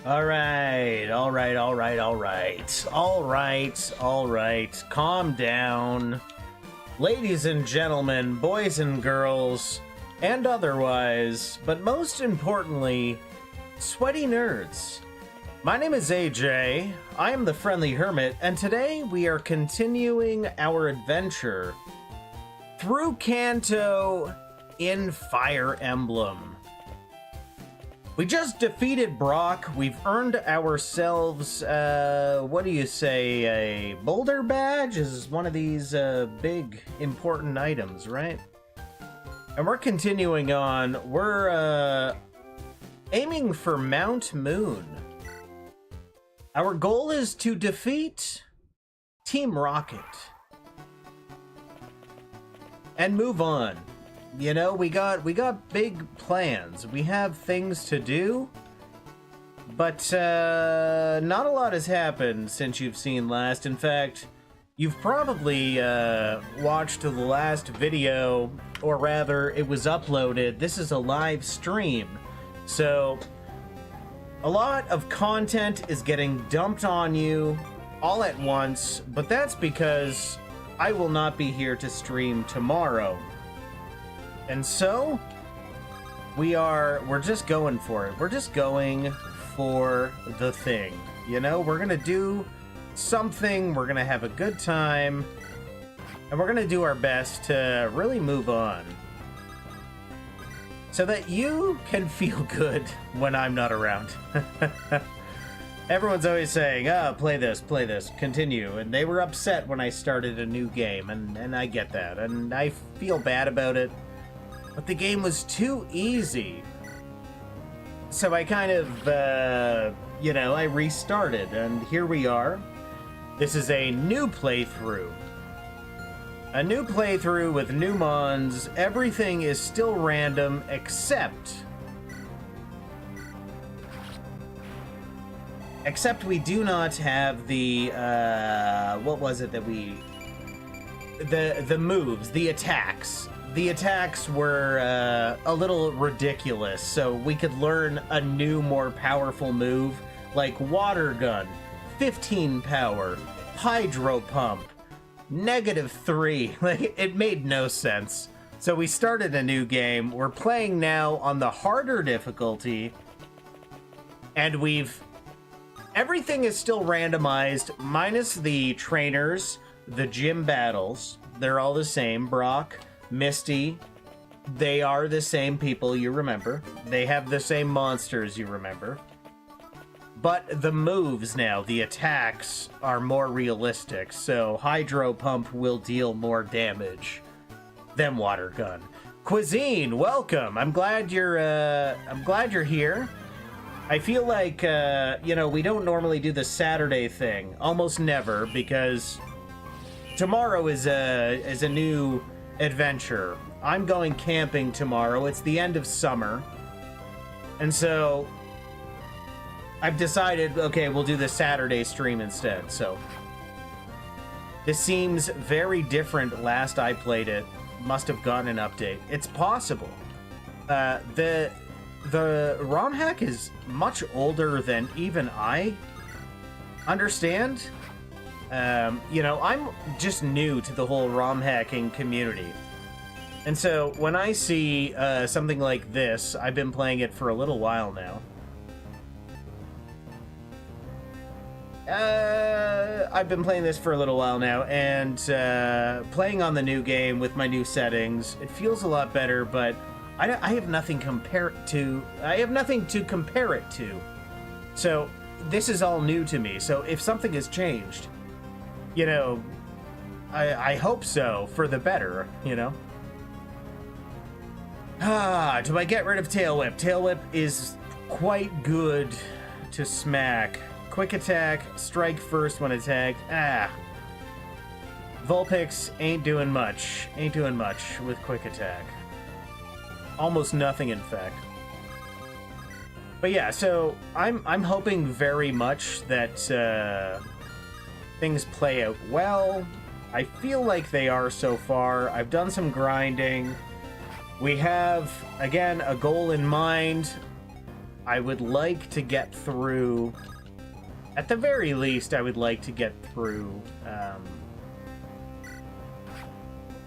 Alright. Calm down. Ladies and gentlemen, boys and girls, and otherwise, but most importantly, sweaty nerds. My name is AJ, I am the Friendly Hermit, and today we are continuing our adventure through Kanto in Fire Emblem. We just defeated Brock. We've earned ourselves, what do you say, a boulder badge? Is one of these big, important items, right? And we're continuing on. We're aiming for Mount Moon. Our goal is to defeat Team Rocket and move on. You know, we got big plans. We have things to do, but not a lot has happened since you've seen last. In fact, you've probably watched the last video, or rather, it was uploaded. This is a live stream, so a lot of content is getting dumped on you all at once, but that's because I will not be here to stream tomorrow. And so, we're just going for it. We're just going for the thing. You know, we're gonna do something, we're gonna have a good time, and we're gonna do our best to really move on. So that you can feel good when I'm not around. Everyone's always saying, play this, continue. And they were upset when I started a new game, and I get that. And I feel bad about it. But the game was too easy. So I kind of, I restarted, and here we are. This is a new playthrough. A new playthrough with new mons. Everything is still random, except we do not have the, what was it that we... The moves, the attacks. The attacks were a little ridiculous, so we could learn a new, more powerful move, like Water Gun, 15 power, Hydro Pump, -3. Like, it made no sense. So we started a new game. We're playing now on the harder difficulty, and everything is still randomized, minus the trainers, the gym battles. They're all the same. Brock, Misty, they are the same people, you remember. They have the same monsters, you remember. But the moves now, the attacks, are more realistic, so Hydro Pump will deal more damage than Water Gun. Cuisine, welcome! I'm glad you're here. I feel like, we don't normally do the Saturday thing. Almost never, because tomorrow is a new adventure. I'm going camping tomorrow. It's the end of summer. And so I've decided, okay, we'll do the Saturday stream instead. So this seems very different. Last I played it, must have gotten an update. It's possible. The romhack is much older than even I understand. I'm just new to the whole ROM hacking community. And so when I see something like this, I've been playing it for a little while now. And playing on the new game with my new settings, it feels a lot better, but I have nothing to compare it to. So this is all new to me. So if something has changed, I hope so, for the better, do I get rid of Tail Whip? Tail Whip is quite good to smack. Quick attack, strike first when attacked. Vulpix ain't doing much with quick attack. Almost nothing, in fact. But yeah, so I'm hoping very much that things play out well. I feel like they are so far. I've done some grinding. We have, again, a goal in mind. I would like to get through... At the very least, I would like to get through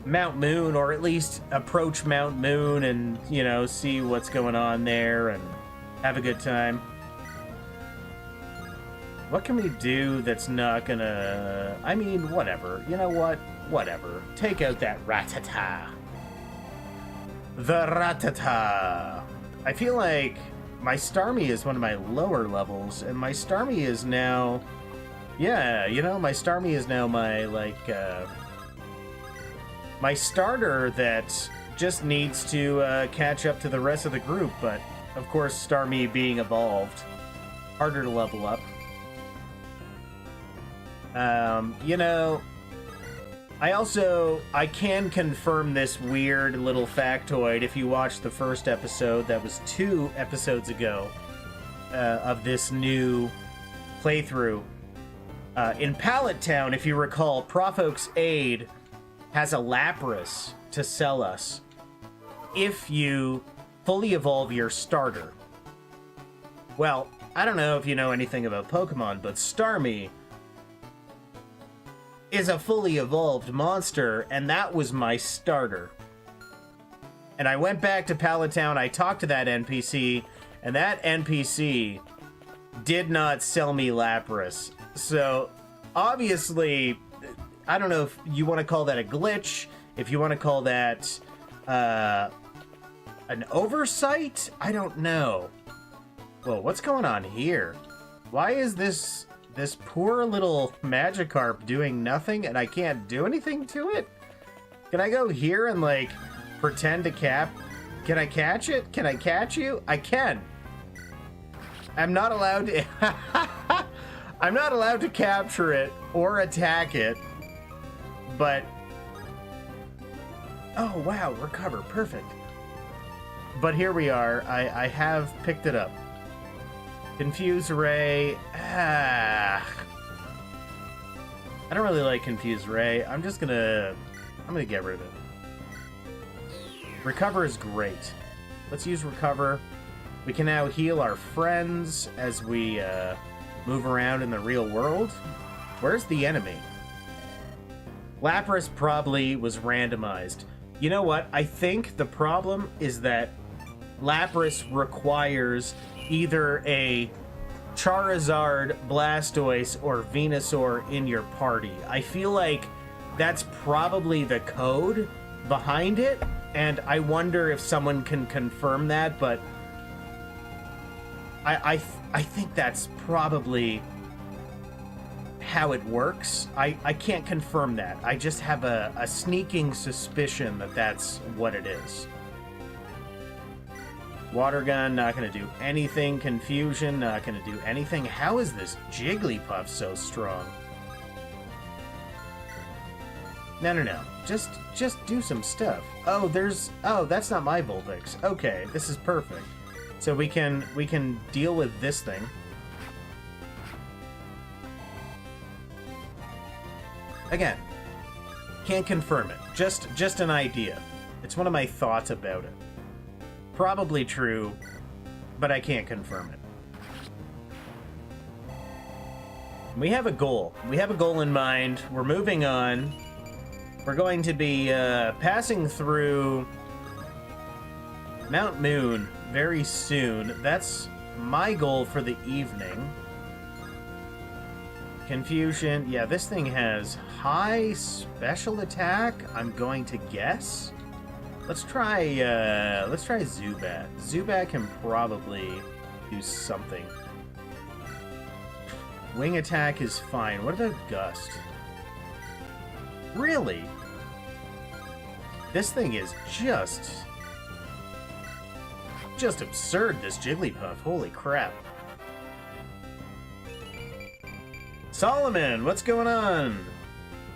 Mount Moon, or at least approach Mount Moon and, you know, see what's going on there and have a good time. What can we do that's not gonna... I mean, whatever. You know what? Whatever. Take out that Rattata. The Rattata. I feel like my Starmie is one of my lower levels, and my Starmie is now... Yeah, you know, my Starmie is now my, like, my starter that just needs to catch up to the rest of the group, but, of course, Starmie being evolved, harder to level up. You know, I can confirm this weird little factoid if you watched the first episode that was 2 episodes ago of this new playthrough. In Pallet Town, if you recall, Prof Oak's Aid has a Lapras to sell us if you fully evolve your starter. Well, I don't know if you know anything about Pokemon, but Starmie is a fully evolved monster, and that was my starter. And I went back to Pallet Town, I talked to that NPC, and that NPC did not sell me Lapras. So, obviously, I don't know if you want to call that a glitch, if you want to call that an oversight? I don't know. Whoa, what's going on here? Why is this poor little Magikarp doing nothing and I can't do anything to it? Can I go here and, like, pretend to Can I catch it? Can I catch you? I can. I'm not allowed to... I'm not allowed to capture it or attack it, but... Oh, wow, recover, perfect. But here we are, I have picked it up. Confuse Ray, I don't really like Confuse Ray, I'm gonna get rid of it. Recover is great. Let's use Recover. We can now heal our friends as we, move around in the real world. Where's the enemy? Lapras probably was randomized. You know what? I think the problem is that Lapras requires either a Charizard, Blastoise, or Venusaur in your party. I feel like that's probably the code behind it, and I wonder if someone can confirm that, but I think that's probably how it works. I can't confirm that. I just have a sneaking suspicion that that's what it is. Water Gun, not going to do anything. Confusion, not going to do anything. How is this Jigglypuff so strong? No. Just do some stuff. Oh, that's not my Vulpix. Okay, this is perfect. So we can deal with this thing. Again, can't confirm it. Just an idea. It's one of my thoughts about it. Probably true, but I can't confirm it. We have a goal. We have a goal in mind. We're moving on. We're going to be passing through Mount Moon very soon. That's my goal for the evening. Confusion. Yeah, this thing has high special attack, I'm going to guess. Let's try Zubat. Zubat can probably do something. Wing attack is fine. What about Gust? Really? This thing is just absurd, this Jigglypuff. Holy crap. Solomon, what's going on?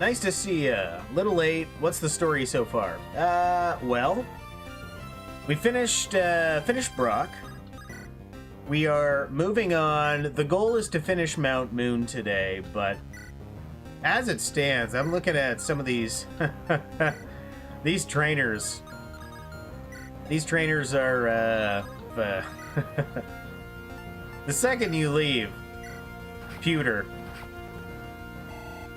Nice to see ya. Little late. What's the story so far? Well, we finished Brock. We are moving on. The goal is to finish Mount Moon today, but as it stands, I'm looking at some of these these trainers. These trainers are The second you leave, pewter.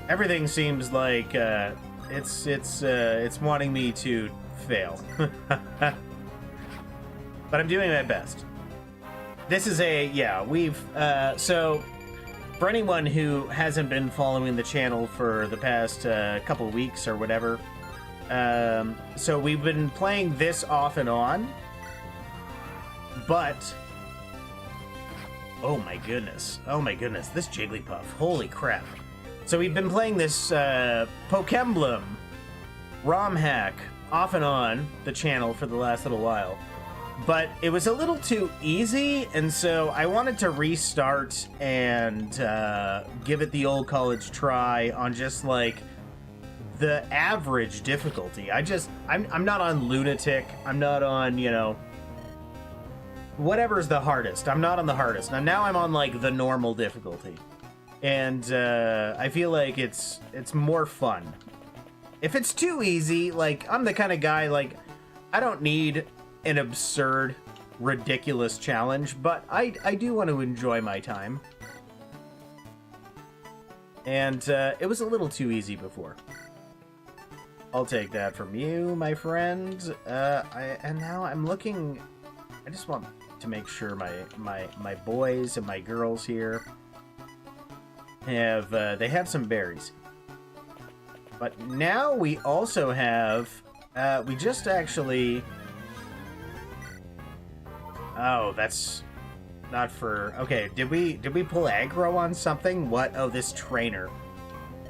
Everything seems like it's wanting me to fail. But I'm doing my best. This is so for anyone who hasn't been following the channel for the past couple weeks or whatever, so we've been playing this off and on, but oh my goodness, this Jigglypuff, holy crap. So we've been playing this Pokémblem romhack off and on the channel for the last little while, but it was a little too easy, and so I wanted to restart and give it the old college try on just like the average difficulty. I'm not on lunatic. I'm not on, you know, whatever's the hardest. I'm not on the hardest. Now I'm on like the normal difficulty. And I feel like it's more fun. If it's too easy, like, I'm the kind of guy, like, I don't need an absurd, ridiculous challenge, but I do want to enjoy my time. And it was a little too easy before. I'll take that from you, my friend. And now I'm looking... I just want to make sure my boys and my girls here have they have some berries. But now we also have we just actually... Oh, that's not for... Okay, did we pull aggro on something? What? Oh, this trainer.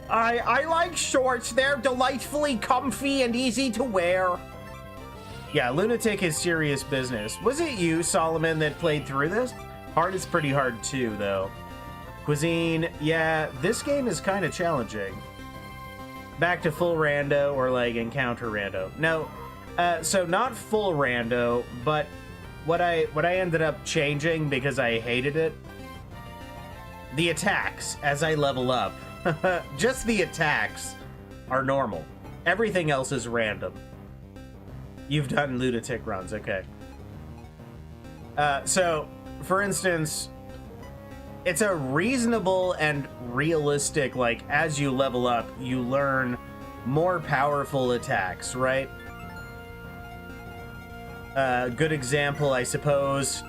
I like shorts. They're delightfully comfy and easy to wear. Yeah, lunatic is serious business. Was it you, Solomon, that played through this? Hard is pretty hard too, though. Cuisine, yeah, this game is kind of challenging. Back to full rando or like encounter rando. No, so not full rando, but what I ended up changing because I hated it, the attacks as I level up. Just the attacks are normal. Everything else is random. You've done lunatic runs, okay. So, for instance, it's a reasonable and realistic, like, as you level up, you learn more powerful attacks, right? Good example, I suppose,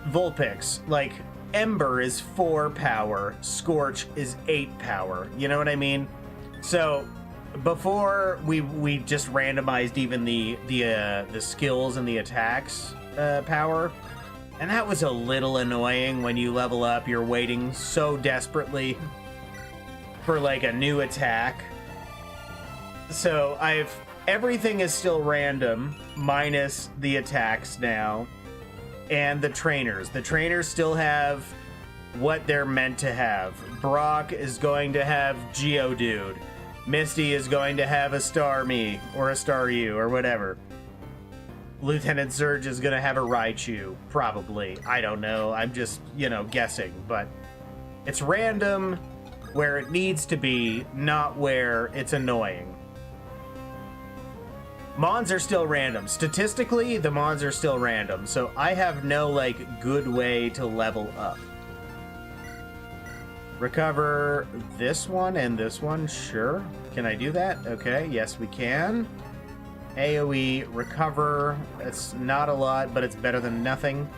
Vulpix. Like, Ember is 4 power, Scorch is 8 power. You know what I mean? So, before we just randomized even the skills and the attacks power, and that was a little annoying. When you level up, you're waiting so desperately for like a new attack. So everything is still random minus the attacks now, and the trainers. The trainers still have what they're meant to have. Brock is going to have Geodude. Misty is going to have a Starmie or a Staryu or whatever. Lieutenant Surge is going to have a Raichu, probably. I don't know. I'm just, you know, guessing. But it's random where it needs to be, not where it's annoying. Mons are still random. Statistically, the Mons are still random. So I have no, like, good way to level up. Recover this one and this one, sure. Can I do that? Okay, yes we can. AoE, recover. It's not a lot, but it's better than nothing.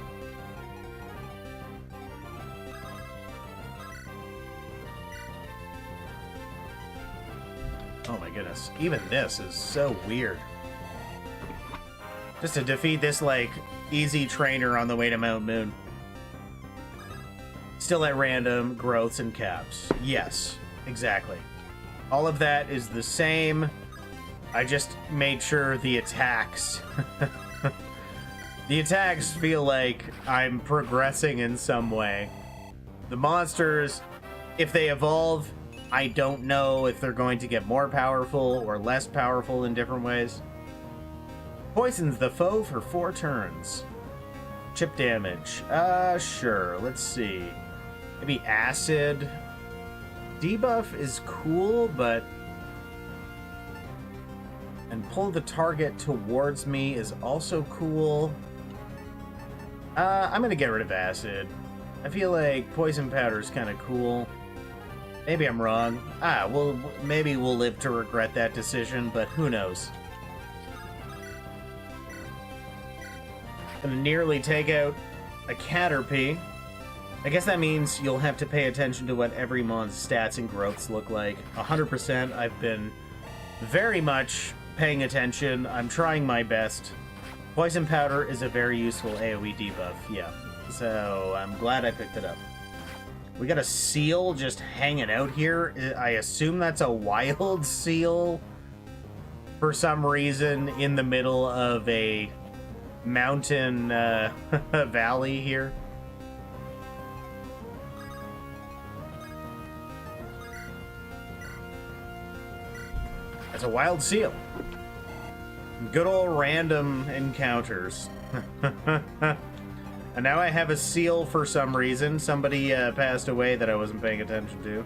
Oh my goodness. Even this is so weird. Just to defeat this, like, easy trainer on the way to Mount Moon. Still at random, growths and caps. Yes, exactly. All of that is the same. I just made sure the attacks... the attacks feel like I'm progressing in some way. The monsters, if they evolve, I don't know if they're going to get more powerful or less powerful in different ways. Poisons the foe for 4 turns. Chip damage. Sure. Let's see. Maybe acid. Debuff is cool, but... And pull the target towards me is also cool. I'm gonna get rid of acid. I feel like poison powder is kind of cool. Maybe I'm wrong. Well, maybe we'll live to regret that decision, but who knows? Gonna nearly take out a Caterpie. I guess that means you'll have to pay attention to what every mon's stats and growths look like. 100%, I've been very much paying attention. I'm trying my best. Poison powder is a very useful AoE debuff, yeah. So I'm glad I picked it up. We got a seal just hanging out here. I assume that's a wild seal for some reason in the middle of a mountain valley here. That's a wild seal. Good old random encounters. And now I have a seal for some reason. Somebody passed away that I wasn't paying attention to.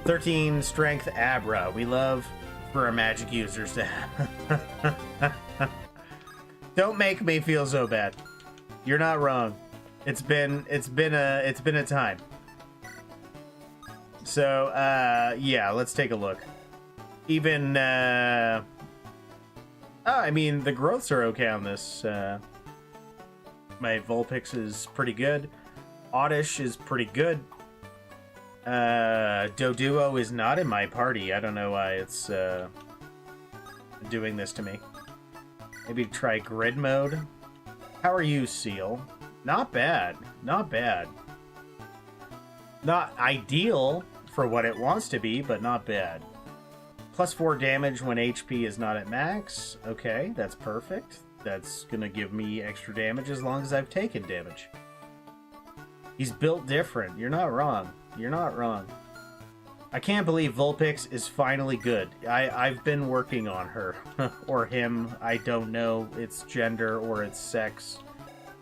"13 strength Abra. We love for our magic users to have." Don't make me feel so bad. You're not wrong. It's been a time. So yeah, let's take a look. Even I mean, the growths are okay on this. My Vulpix is pretty good. Oddish is pretty good. Doduo is not in my party. I don't know why it's doing this to me. Maybe try grid mode. How are you, Seal? Not bad. Not bad. Not ideal for what it wants to be, but not bad. +4 damage when HP is not at max. Okay, that's perfect. That's gonna give me extra damage as long as I've taken damage. He's built different. You're not wrong. You're not wrong. I can't believe Vulpix is finally good. I've been working on her. Or him. I don't know its gender or its sex.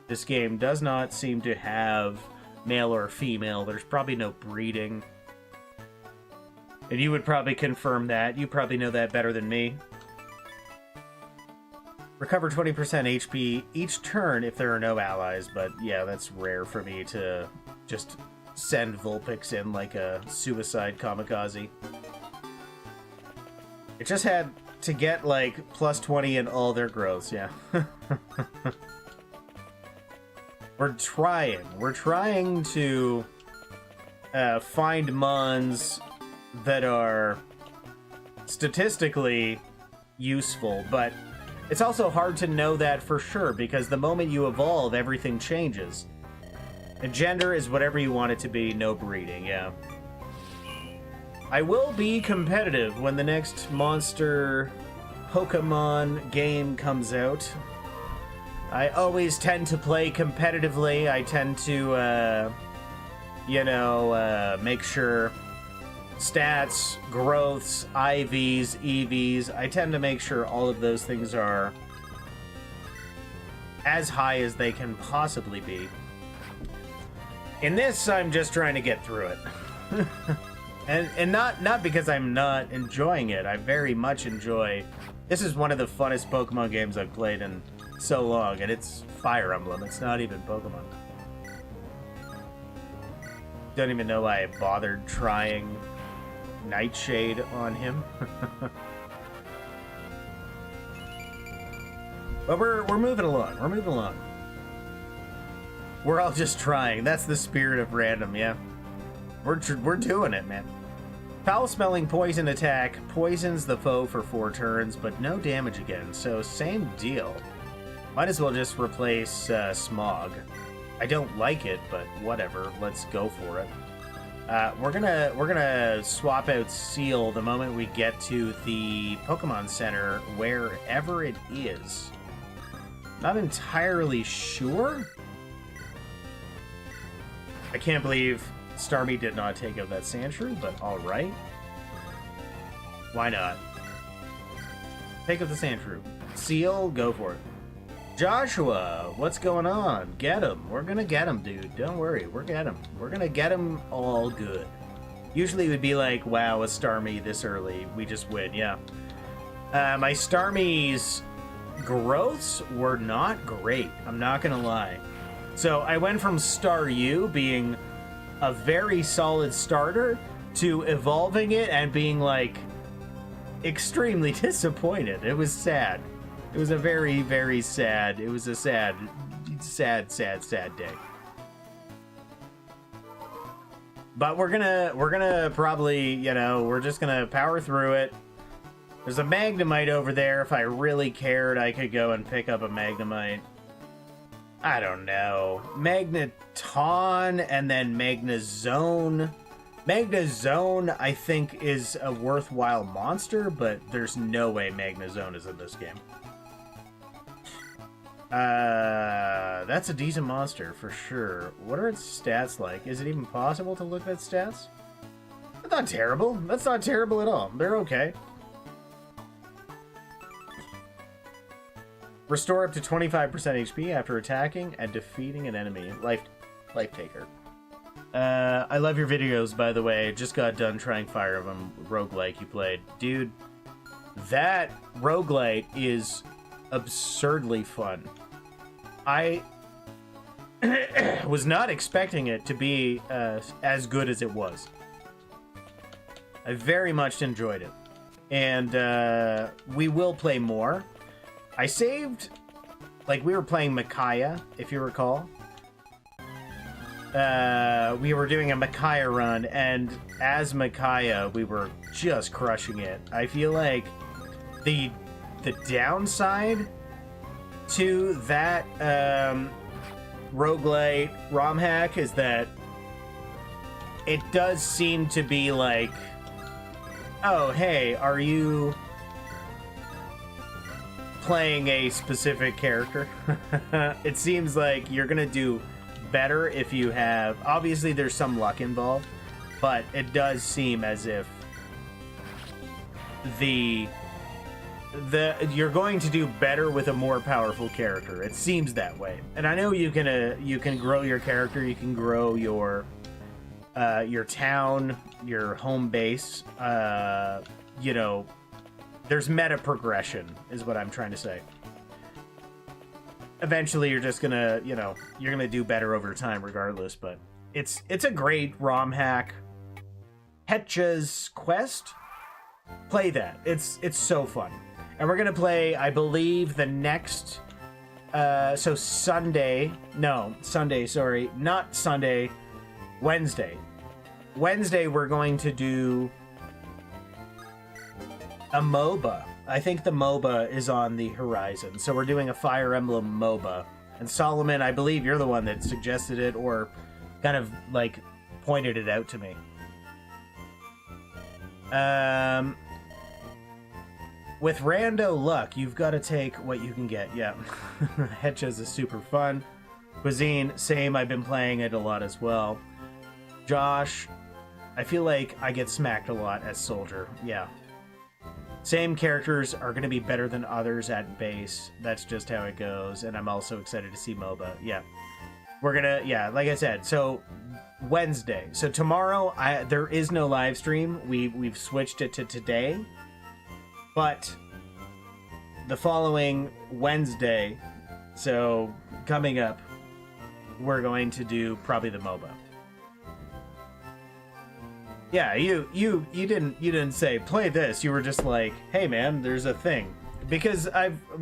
This game does not seem to have male or female. There's probably no breeding. And you would probably confirm that. You probably know that better than me. Recover 20% HP each turn if there are no allies, but yeah, that's rare for me to just send Vulpix in like a suicide kamikaze. It just had to get like +20 in all their growths, yeah. We're trying to find mons that are statistically useful, but it's also hard to know that for sure because the moment you evolve, everything changes. And gender is whatever you want it to be, no breeding, yeah. I will be competitive when the next monster Pokemon game comes out. I always tend to play competitively. I tend to, make sure stats, growths, IVs, EVs, I tend to make sure all of those things are as high as they can possibly be. In this, I'm just trying to get through it. and not because I'm not enjoying it. I very much enjoy... This is one of the funnest Pokemon games I've played in so long, and it's Fire Emblem. It's not even Pokemon. Don't even know why I bothered trying Nightshade on him. But we're moving along. We're moving along. We're all just trying. That's the spirit of random, yeah. We're doing it, man. Foul-smelling poison attack poisons the foe for 4 turns, but no damage again. So same deal. Might as well just replace Smog. I don't like it, but whatever. Let's go for it. We're gonna swap out Seal the moment we get to the Pokemon Center, wherever it is. Not entirely sure. I can't believe Starmie did not take out that Sandshrew, but alright. Why not? Take out the Sandshrew. Seal, go for it. Joshua, what's going on? Get him. We're gonna get him, dude. Don't worry. We're gonna get him all good. Usually it would be like, wow, a Starmie this early. We just win, yeah. My Starmie's growths were not great, I'm not gonna lie. So I went from Staryu being a very solid starter to evolving it and being like extremely disappointed. It was sad. It was a very, very sad, it was a sad day. But we're gonna probably, you know, we're just gonna power through it. There's a Magnemite over there. If I really cared, I could go and pick up a Magnemite. I don't know. Magneton and then Magnezone. Magnezone, I think, is a worthwhile monster, but there's no way Magnezone is in this game. That's a decent monster, for sure. What are its stats like? Is it even possible to look at its stats? That's not terrible. That's not terrible at all. They're okay. Restore up to 25% HP after attacking and defeating an enemy. Life taker. I love your videos, by the way. Just got done trying Fire Emblem roguelike you played. Dude, that roguelite is absurdly fun. I was not expecting it to be as good as it was. I very much enjoyed it. And we will play more. I saved, like, we were playing Micaiah, if you recall. We were doing a Micaiah run, and as Micaiah, we were just crushing it. I feel like the downside to that roguelite romhack is that it does seem to be like, oh, hey, are you playing a specific character? It seems like you're gonna do better if you have, obviously there's some luck involved, but it does seem as if you're going to do better with a more powerful character. It seems that way. And I know you can grow your character, you can grow your town, your home base, you know, there's meta progression, is what I'm trying to say. Eventually, you're just gonna, you know, you're gonna do better over time, regardless. But it's a great ROM hack. Hetcha's Quest, play that. It's so fun, and we're gonna play, I believe, the next. So Sunday, sorry, not Sunday, Wednesday. Wednesday, we're going to do a MOBA. I think the MOBA is on the horizon. So we're doing a Fire Emblem MOBA. And Solomon, I believe you're the one that suggested it or kind of like pointed it out to me. With rando luck, you've got to take what you can get. Yeah. Hetchas is super fun. Cuisine, same. I've been playing it a lot as well. Josh, I feel like I get smacked a lot as Soldier. Yeah. Same characters are going to be better than others at base. That's just how it goes. And I'm also excited to see MOBA. Yeah. We're going to, yeah, like I said, so Wednesday. So tomorrow, there is no live stream. We've switched it to today. But the following Wednesday, so coming up, we're going to do probably the MOBA. Yeah, you didn't say play this. You were just like, hey man, there's a thing. Because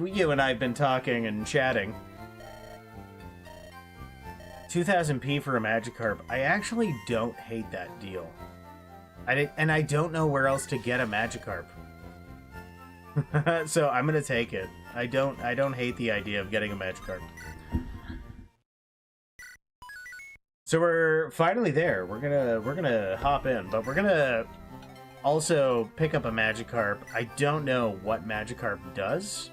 you and I've been talking and chatting. 2000p for a Magikarp. I actually don't hate that deal. And I don't know where else to get a Magikarp. So I'm gonna take it. I don't hate the idea of getting a Magikarp. So we're finally there. We're gonna hop in, but we're gonna also pick up a Magikarp. I don't know what Magikarp does.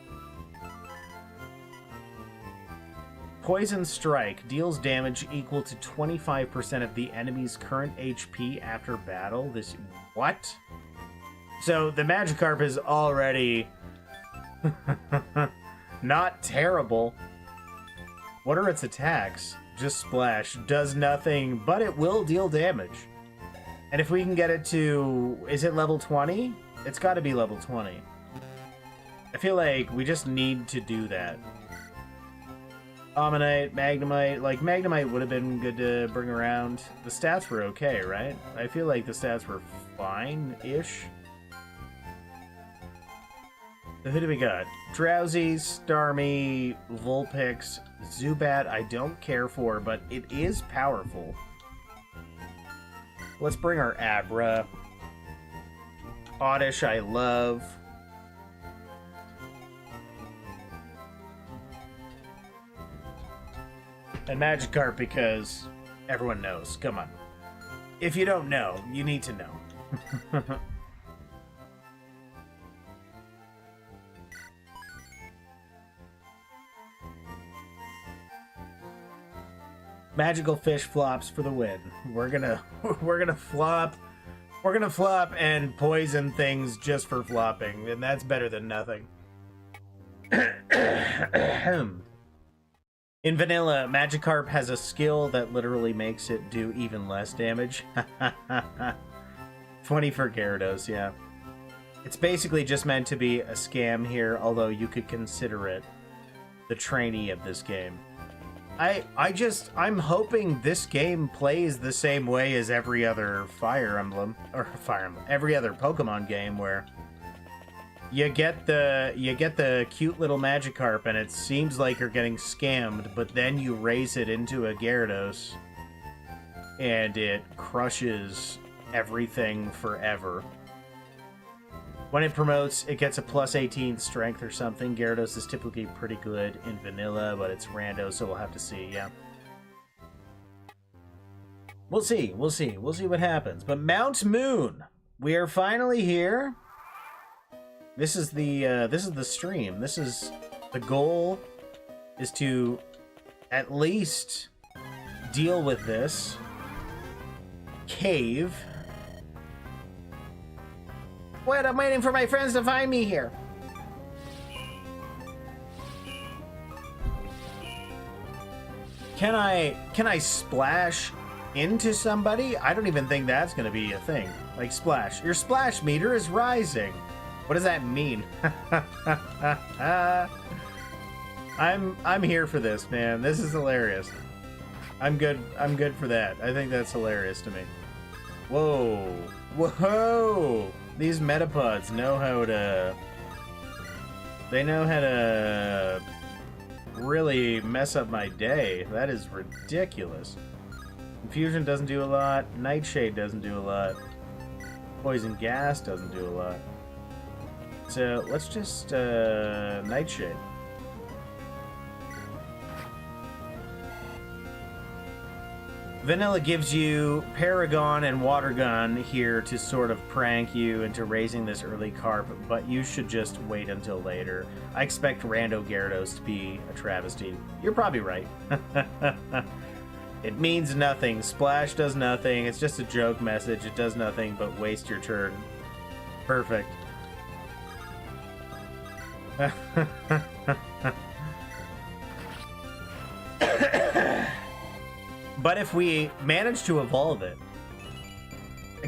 Poison Strike deals damage equal to 25% of the enemy's current HP after battle. This what? So the Magikarp is already not terrible. What are its attacks? Just Splash. Does nothing, but it will deal damage. And if we can get it to... Is it level 20? It's got to be level 20. I feel like we just need to do that. Omanyte, Magnemite. Like, Magnemite would have been good to bring around. The stats were okay, right? I feel like the stats were fine-ish. So who do we got? Drowsy, Starmie, Vulpix, Zubat I don't care for, but it is powerful. Let's bring our Abra. Oddish I love. And Magikarp because everyone knows. Come on. If you don't know, you need to know. Magical fish flops for the win. We're gonna flop. We're gonna flop and poison things just for flopping, and that's better than nothing. In vanilla, Magikarp has a skill that literally makes it do even less damage. 20 for Gyarados, yeah. It's basically just meant to be a scam here, although you could consider it the trainee of this game. I'm hoping this game plays the same way as every other Fire Emblem, every other Pokemon game where you get the cute little Magikarp and it seems like you're getting scammed, but then you raise it into a Gyarados and it crushes everything forever. When it promotes, it gets a plus 18 strength or something. Gyarados is typically pretty good in vanilla, but it's rando, so we'll have to see, yeah. We'll see what happens. But Mount Moon, we are finally here. This is the stream. This is the goal, is to at least deal with this cave. Wait, I'm waiting for my friends to find me here. Can I splash into somebody? I don't even think that's gonna be a thing. Like, splash. Your splash meter is rising. What does that mean? I'm here for this, man. This is hilarious. I'm good for that. I think that's hilarious to me. Whoa. Whoa! These Metapods know how to... They know how to really mess up my day. That is ridiculous. Confusion doesn't do a lot. Nightshade doesn't do a lot. Poison Gas doesn't do a lot. So let's just Nightshade. Vanilla gives you Paragon and Water Gun here to sort of prank you into raising this early Carp, but you should just wait until later. I expect Rando Gyarados to be a travesty. You're probably right. It means nothing. Splash does nothing. It's just a joke message. It does nothing but waste your turn. Perfect. But if we manage to evolve it,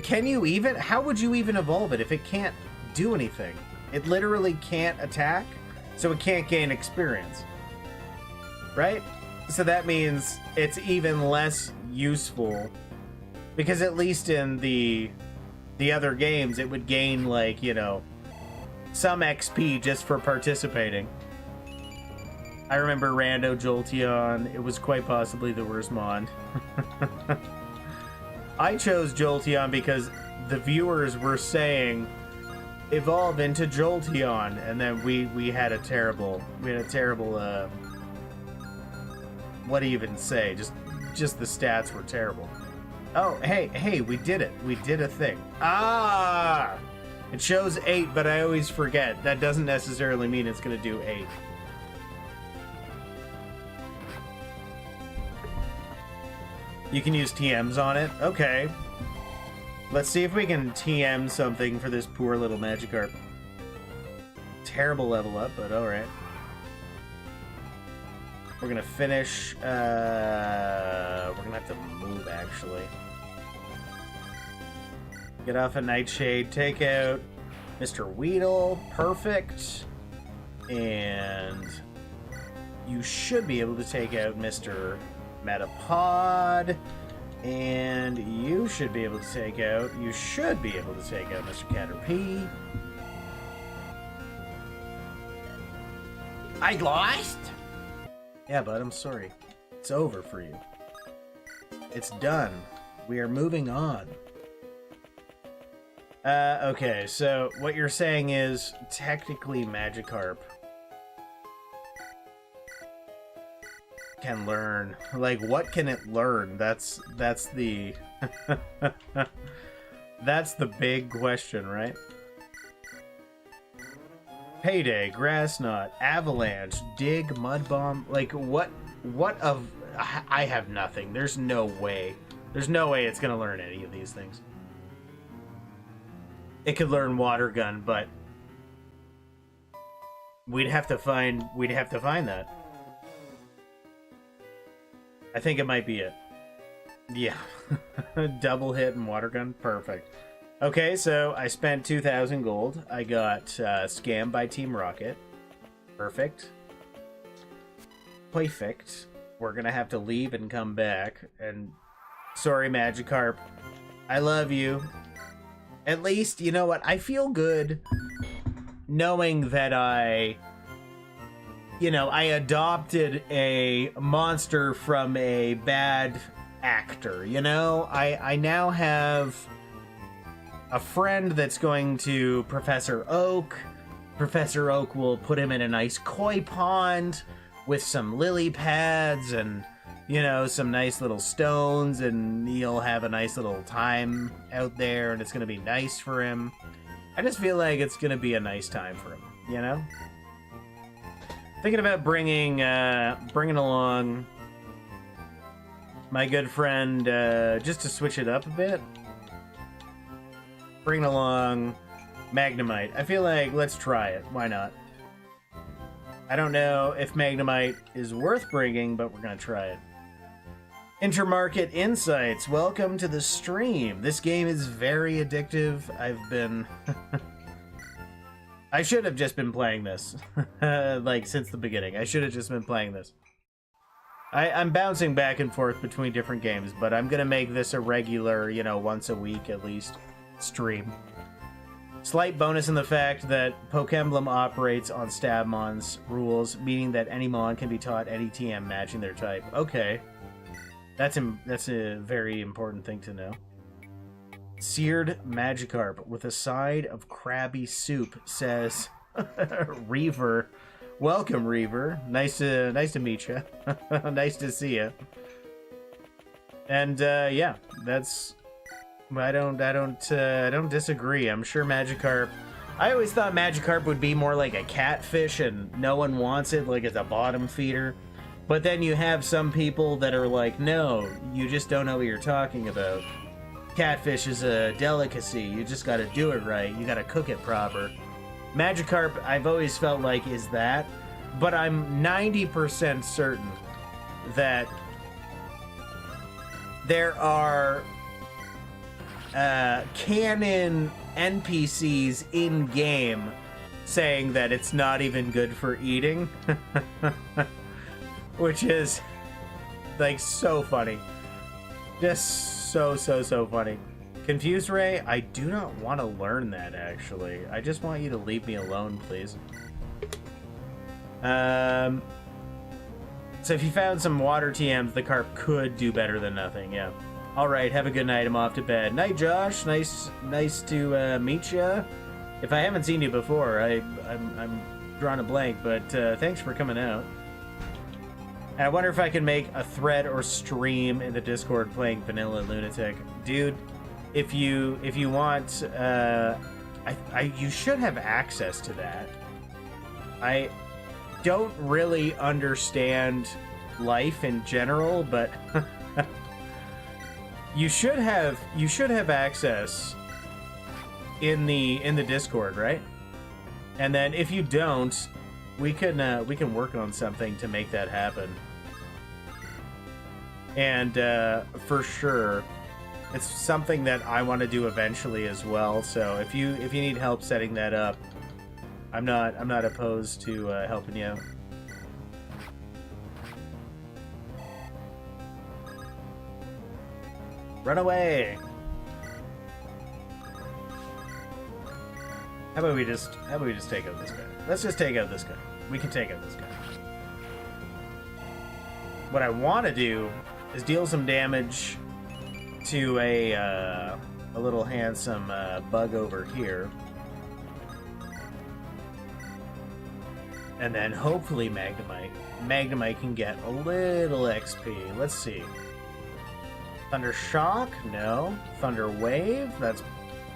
can you even... How would you even evolve it if it can't do anything? It literally can't attack, so it can't gain experience. Right? So that means it's even less useful. Because at least in the other games, it would gain, like, you know, some XP just for participating. I remember Rando Jolteon. It was quite possibly the worst mon. I chose Jolteon because the viewers were saying evolve into Jolteon, and then we had a terrible what do you even say? Just the stats were terrible. Oh, hey, we did it. We did a thing. Ah! It shows 8, but I always forget. That doesn't necessarily mean it's going to do 8. You can use TMs on it? Okay. Let's see if we can TM something for this poor little Magikarp. Terrible level up, but alright. We're gonna finish, we're gonna have to move, actually. Get off a Nightshade, take out Mr. Weedle, perfect. And you should be able to take out Mr. Metapod. And you should be able to take out... You should be able to take out Mr. Caterpie. I lost? Yeah, bud, I'm sorry. It's over for you. It's done. We are moving on. Okay, so what you're saying is technically Magikarp can learn. Like, what can it learn? That's the that's the big question, right? Payday, Grass Knot, Avalanche, Dig, Mud Bomb. Like, what of... I have nothing. There's no way. There's no way it's gonna learn any of these things. It could learn Water Gun, but we'd have to find that. I think it might be it. Yeah. Double hit and Water Gun, perfect. Okay, so I spent 2,000 gold. I got scammed by Team Rocket. Perfect. Perfect. We're gonna have to leave and come back. And sorry, Magikarp. I love you. At least, you know what? I feel good knowing that I adopted a monster from a bad actor, you know? I now have a friend that's going to Professor Oak. Professor Oak will put him in a nice koi pond with some lily pads and, you know, some nice little stones, and he'll have a nice little time out there, and it's going to be nice for him. I just feel like it's going to be a nice time for him, you know? Thinking about bringing along my good friend, just to switch it up a bit. Bring along Magnemite. I feel like let's try it. Why not? I don't know if Magnemite is worth bringing, but we're going to try it. Intermarket Insights. Welcome to the stream. This game is very addictive. I've been... I should have just been playing this. Like, since the beginning. I should have just been playing this. I'm bouncing back and forth between different games, but I'm gonna make this a regular, you know, once a week at least, stream. Slight bonus in the fact that Pokémblem operates on Stabmon's rules, meaning that any Mon can be taught any TM matching their type. Okay. That's a very important thing to know. Seared Magikarp with a side of crabby soup, says Reaver. Welcome, Reaver. Nice to meet you. Nice to see you. And yeah, that's... I don't disagree. I'm sure Magikarp... I always thought Magikarp would be more like a catfish and no one wants it, like as a bottom feeder. But then you have some people that are like, no, you just don't know what you're talking about. Catfish is a delicacy. You just gotta do it right. You gotta cook it proper. Magikarp, I've always felt like, is that. But I'm 90% certain that there are canon NPCs in-game saying that it's not even good for eating. Which is, like, so funny. Just so funny. Confused Ray, I do not want to learn that, actually. I just want you to leave me alone, please. So if you found some water TMs, the carp could do better than nothing, yeah. Alright, have a good night. I'm off to bed. Night, Josh. Nice to meet you. If I haven't seen you before, I'm drawing a blank, but thanks for coming out. And I wonder if I can make a thread or stream in the Discord playing Vanilla Lunatic. Dude, if you want, you should have access to that. I don't really understand life in general, but you should have access in the Discord, right? And then if you don't, we can work on something to make that happen. And for sure, it's something that I want to do eventually as well. So if you need help setting that up, I'm not opposed to helping you out. Run away! How about we just take out this guy? Let's just take out this guy. We can take out this guy. What I want to do is deal some damage to a little handsome bug over here. And then hopefully Magnemite. Magnemite can get a little XP. Let's see. Thunder Shock? No. Thunder Wave?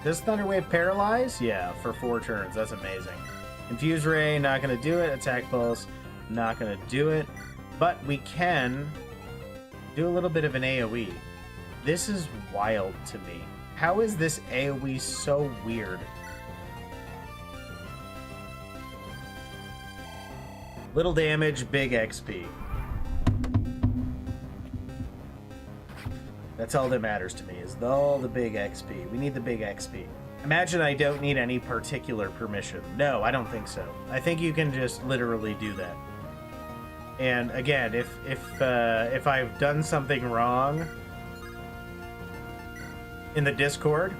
Does Thunder Wave paralyze? Yeah, for 4 turns. That's amazing. Infuse Ray, not gonna do it. Attack Pulse, not gonna do it. But we can do a little bit of an AoE. This is wild to me. How is this AoE so weird? Little damage, big XP. That's all that matters to me, is all the big XP. We need the big XP. Imagine I don't need any particular permission. No, I don't think so. I think you can just literally do that. And again, if I've done something wrong in the Discord,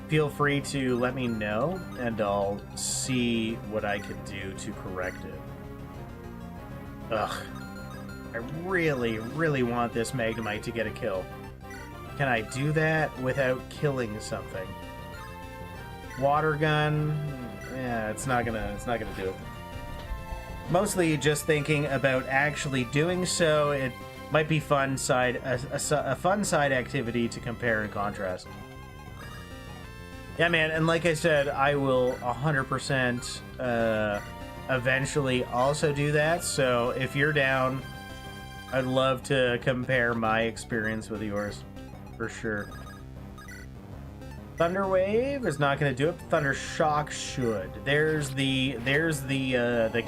feel free to let me know, and I'll see what I can do to correct it. Ugh. I really, really want this Magnemite to get a kill. Can I do that without killing something? Water gun? Yeah, it's not gonna do it. Mostly just thinking about actually doing so. It might be a fun side activity to compare and contrast. Yeah, man, and like I said, I will 100% eventually also do that. So if you're down, I'd love to compare my experience with yours. For sure. Thunder Wave is not going to do it. Thunder Shock should. There's the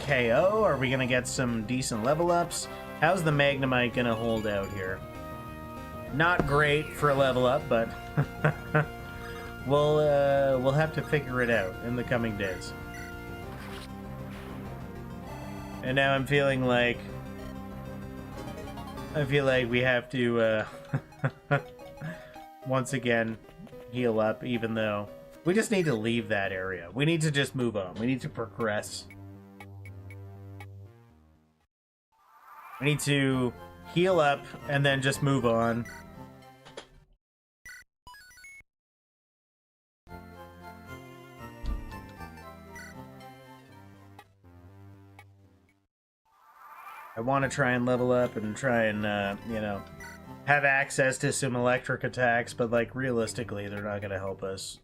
KO. Are we going to get some decent level ups? How's the Magnemite going to hold out here? Not great for a level up, but we'll have to figure it out in the coming days. And now I feel like we have to once again heal up, even though we just need to leave that area. We need to just move on. We need to progress. We need to heal up and then just move on. I want to try and level up and try and, you know, have access to some electric attacks, but, like, realistically, they're not going to help us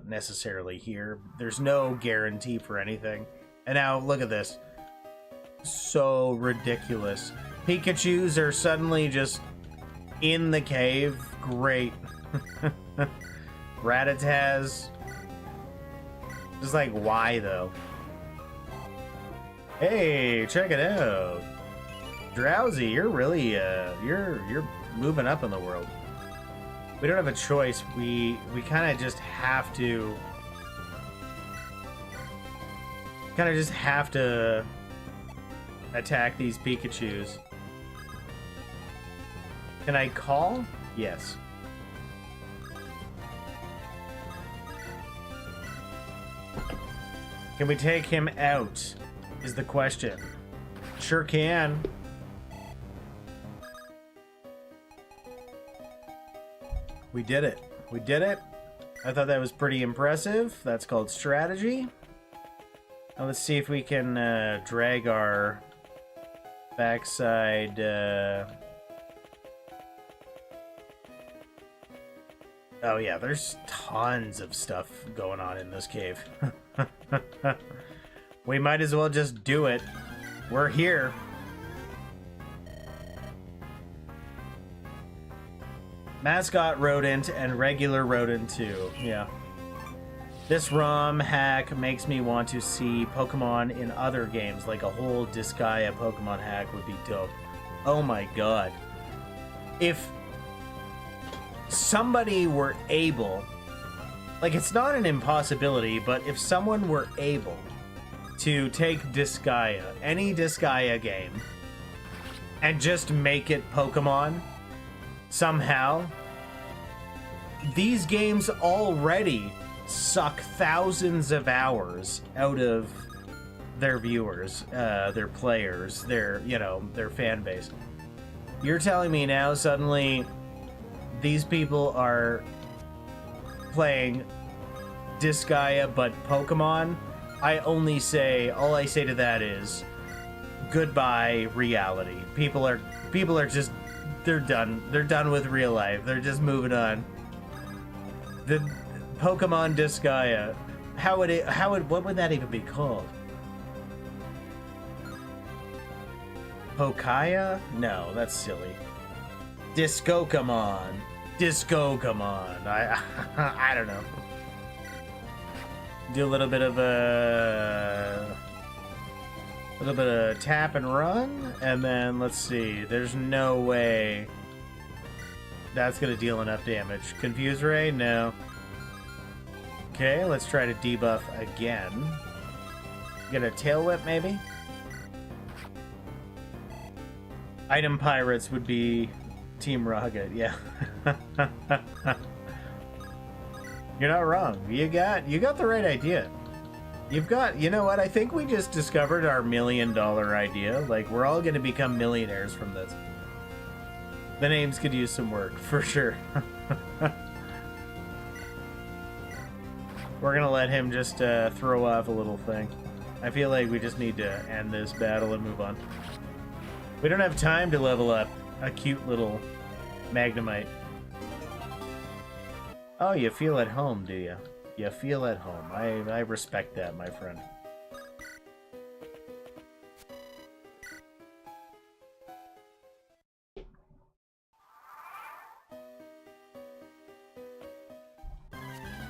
necessarily here. There's no guarantee for anything. And now, look at this. So ridiculous. Pikachus are suddenly just in the cave. Great. Rattatas. Just like, why, though? Hey, check it out. Drowsy, you're really, you're moving up in the world. We don't have a choice. We kind of just have to... attack these Pikachus. Can I call? Yes. Can we take him out? Is the question. Sure can. We did it. We did it. I thought that was pretty impressive. That's called strategy. Now let's see if we can drag our backside. Oh yeah, there's tons of stuff going on in this cave. We might as well just do it. We're here. Mascot rodent and regular rodent too. Yeah. This ROM hack makes me want to see Pokemon in other games, like a whole Disgaea Pokemon hack would be dope. Oh my god. If somebody were able, like, it's not an impossibility, but if someone were able to take Disgaea, any Disgaea game, and just make it Pokemon somehow, these games already suck thousands of hours out of their viewers, their players, their, you know, their fan base. You're telling me now suddenly these people are playing Disgaea but Pokemon? All I say to that is goodbye reality. People are just, they're done. They're done with real life. They're just moving on. The Pokemon Disgaea, what would that even be called? Pokaya? No, that's silly. Discokamon. I don't know. Do a little bit of tap and run, and then let's see. There's no way that's gonna deal enough damage. Confuse Ray? No. Okay, let's try to debuff again. Get a Tail Whip, maybe? Item Pirates would be Team Rocket, yeah. You're not wrong. You got the right idea. You know what? I think we just discovered our $1 million idea. Like, we're all going to become millionaires from this. The names could use some work, for sure. We're going to let him just throw off a little thing. I feel like we just need to end this battle and move on. We don't have time to level up a cute little Magnemite. Oh, you feel at home, do you? You feel at home. I respect that, my friend.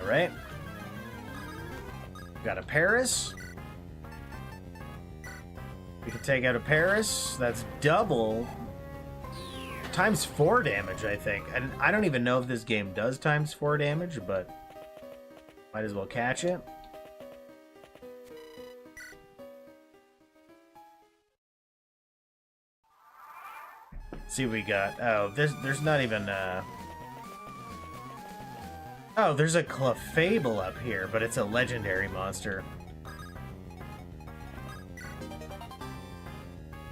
Alright. Got a Paris. We can take out a Paris. That's double. Times 4 damage, I think. And I don't even know if this game does times 4 damage, but might as well catch it. Let's see what we got. Oh, there's not even Oh, there's a Clefable up here, but it's a legendary monster.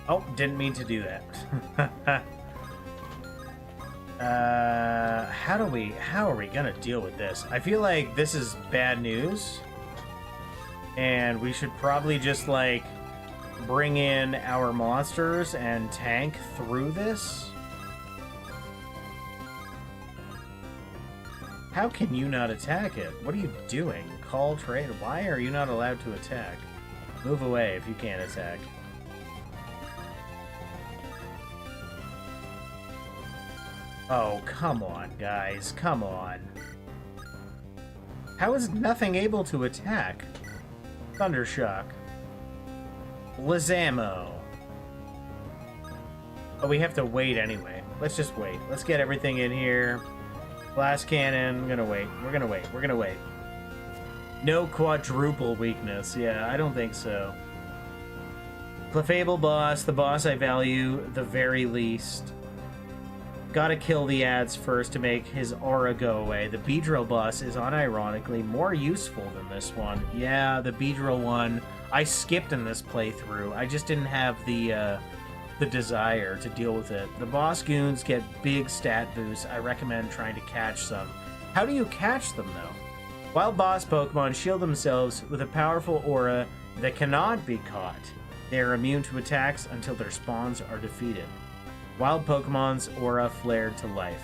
Oh, didn't mean to do that. How are we gonna deal with this? I feel like this is bad news, and we should probably just like bring in our monsters and tank through this. How can you not attack it? What are you doing? Call trade? Why are you not allowed to attack? Move away if you can't attack. Oh, come on, guys. Come on. How is nothing able to attack? Thundershock. Lizamo. Oh, we have to wait anyway. Let's just wait. Let's get everything in here. Blast Cannon. I'm gonna wait. We're gonna wait. We're gonna wait. No quadruple weakness. Yeah, I don't think so. Clefable boss. The boss I value the very least. Gotta kill the ads first to make his aura go away. The Beedrill boss is unironically more useful than this one. Yeah, the Beedrill one I skipped in this playthrough. I just didn't have the desire to deal with it. The boss goons get big stat boosts. I recommend trying to catch some. How do you catch them, though? Wild boss Pokemon shield themselves with a powerful aura that cannot be caught. They are immune to attacks until their spawns are defeated. Wild Pokemon's aura flared to life.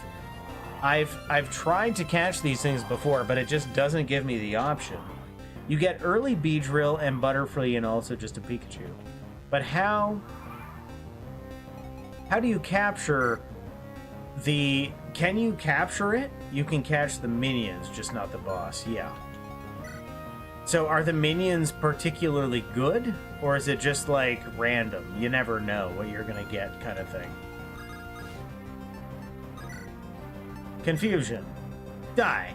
I've tried to catch these things before, but it just doesn't give me the option. You get early Beedrill and Butterfree and also just a Pikachu. But how do you capture the... Can you capture it? You can catch the minions, just not the boss. Yeah. So are the minions particularly good? Or is it just like random? You never know what you're gonna get kind of thing. Confusion. Die.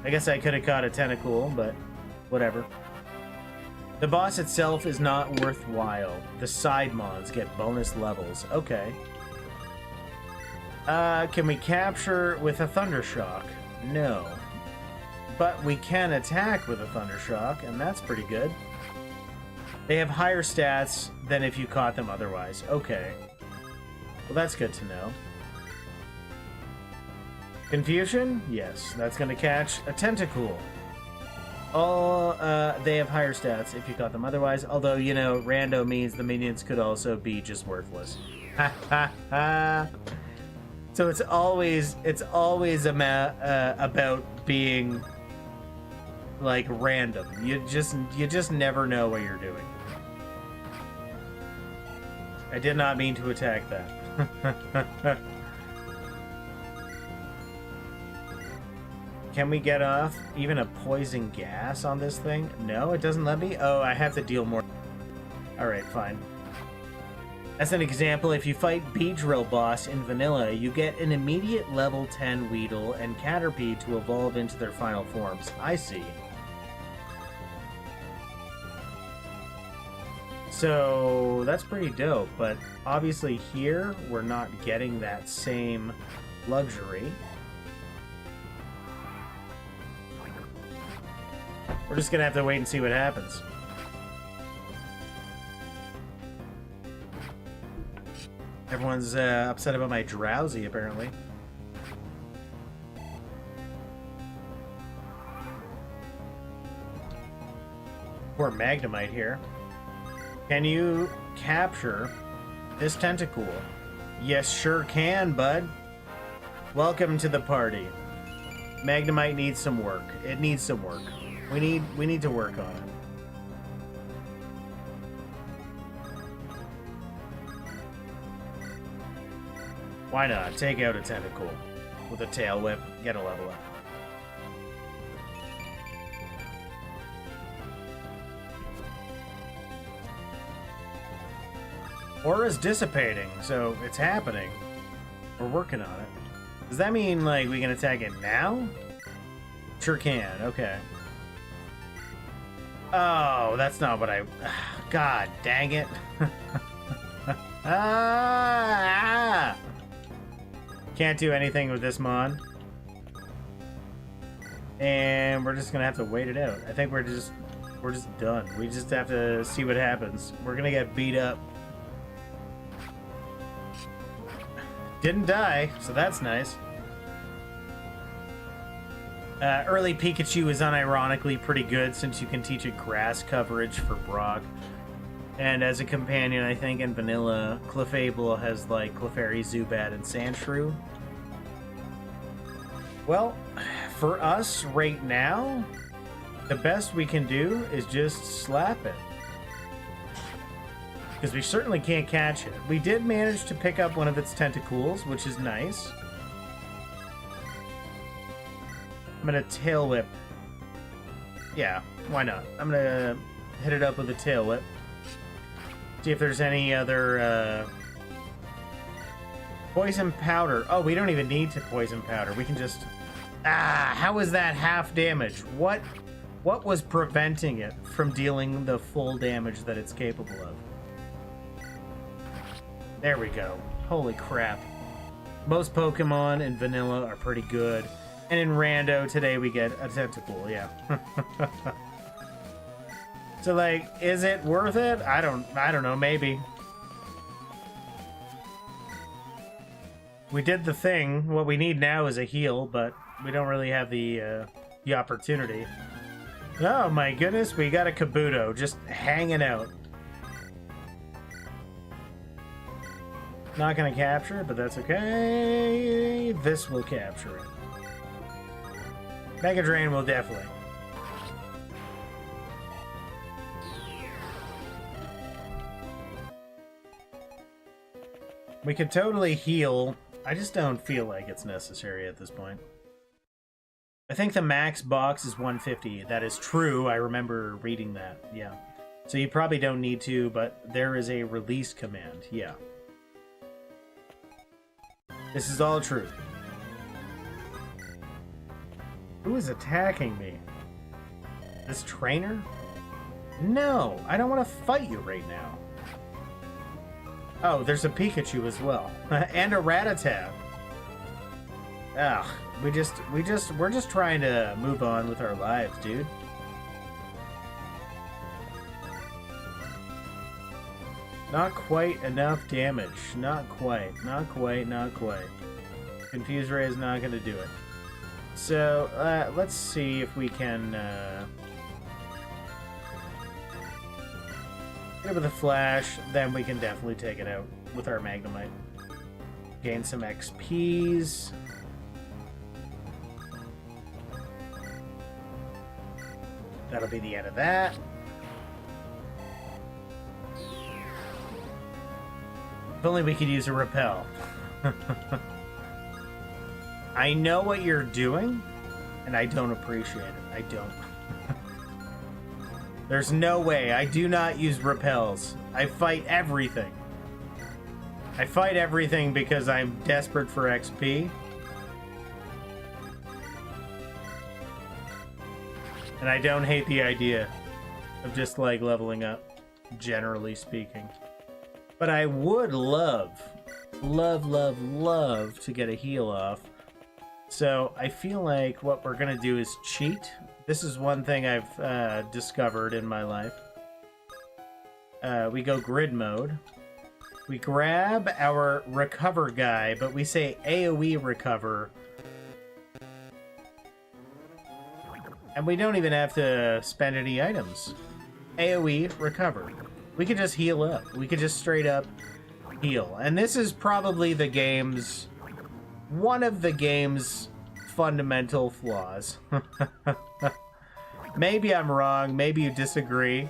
I guess I could have caught a Tentacool, but whatever. The boss itself is not worthwhile. The side mons get bonus levels. Okay. Can we capture with a Thunder Shock? No. But we can attack with a Thunder Shock, and that's pretty good. They have higher stats than if you caught them otherwise. Okay. Well, that's good to know. Confusion? Yes, that's going to catch a Tentacool. They have higher stats if you caught them otherwise. Although, you know, rando means the minions could also be just worthless. Ha ha ha. So it's always about being like random. You just never know what you're doing. I did not mean to attack that. Can we get off even a poison gas on this thing? No, it doesn't let me? Oh, I have to deal more. Alright, fine. As an example, if you fight Beedrill boss in vanilla, you get an immediate level 10 Weedle and Caterpie to evolve into their final forms. I see. So that's pretty dope, but obviously here we're not getting that same luxury. We're just gonna have to wait and see what happens. Everyone's upset about my drowsy, apparently. Poor Magnemite here. Can you capture this Tentacool? Yes, sure can, bud. Welcome to the party. Magnemite needs some work. It needs some work. We need to work on it. Why not? Take out a Tentacool with a Tail Whip, get a level up. Aura's dissipating, so it's happening. We're working on it. Does that mean, like, we can attack it now? Sure can, okay. Oh, that's not what I... God dang it. Ah! Can't do anything with this mon. And we're just gonna have to wait it out. I think we're just done. We just have to see what happens. We're gonna get beat up. Didn't die, so that's nice. Early Pikachu is unironically pretty good since you can teach it grass coverage for Brock. And as a companion, I think in vanilla, Clefable has like Clefairy, Zubat, and Sandshrew. Well, for us right now, the best we can do is just slap it. Because we certainly can't catch it. We did manage to pick up one of its Tentacools, which is nice. I'm gonna Tail Whip. Yeah, why not? I'm gonna hit it up with a Tail Whip. See if there's any other Poison Powder. Oh, we don't even need to Poison Powder. We can just... Ah, how is that half damage? What was preventing it from dealing the full damage that it's capable of? There we go. Holy crap. Most Pokemon in vanilla are pretty good. And in rando today we get a Tentacool, yeah. So like, is it worth it? I don't know, maybe. We did the thing. What we need now is a heal, but we don't really have the opportunity. Oh my goodness, we got a Kabuto just hanging out. Not gonna capture it, but that's okay. This will capture it. Mega Drain will definitely. We could totally heal. I just don't feel like it's necessary at this point. I think the max box is 150. That is true. I remember reading that. Yeah. So you probably don't need to, but there is a release command. Yeah. This is all true. Who is attacking me? This trainer? No, I don't want to fight you right now. Oh, there's a Pikachu as well. And a Rattata. Ugh, we're just trying to move on with our lives, dude. Not quite enough damage. Not quite. Not quite. Not quite. Confuse Ray is not going to do it. So, let's see if we can, get it with a flash, then we can definitely take it out with our Magnemite. Gain some XPs. That'll be the end of that. If only we could use a repel. I know what you're doing, and I don't appreciate it. I don't. There's no way. I do not use repels. I fight everything. I fight everything because I'm desperate for XP. And I don't hate the idea of just, like, leveling up, generally speaking. But I would love to get a heal off. So I feel like what we're gonna do is cheat. This is one thing I've discovered in my life. We go grid mode. We grab our recover guy, but we say AoE recover. And we don't even have to spend any items. AoE recover. We could just heal up. We could just straight up heal. And this is probably the game's... one of the game's fundamental flaws. Maybe I'm wrong. Maybe you disagree.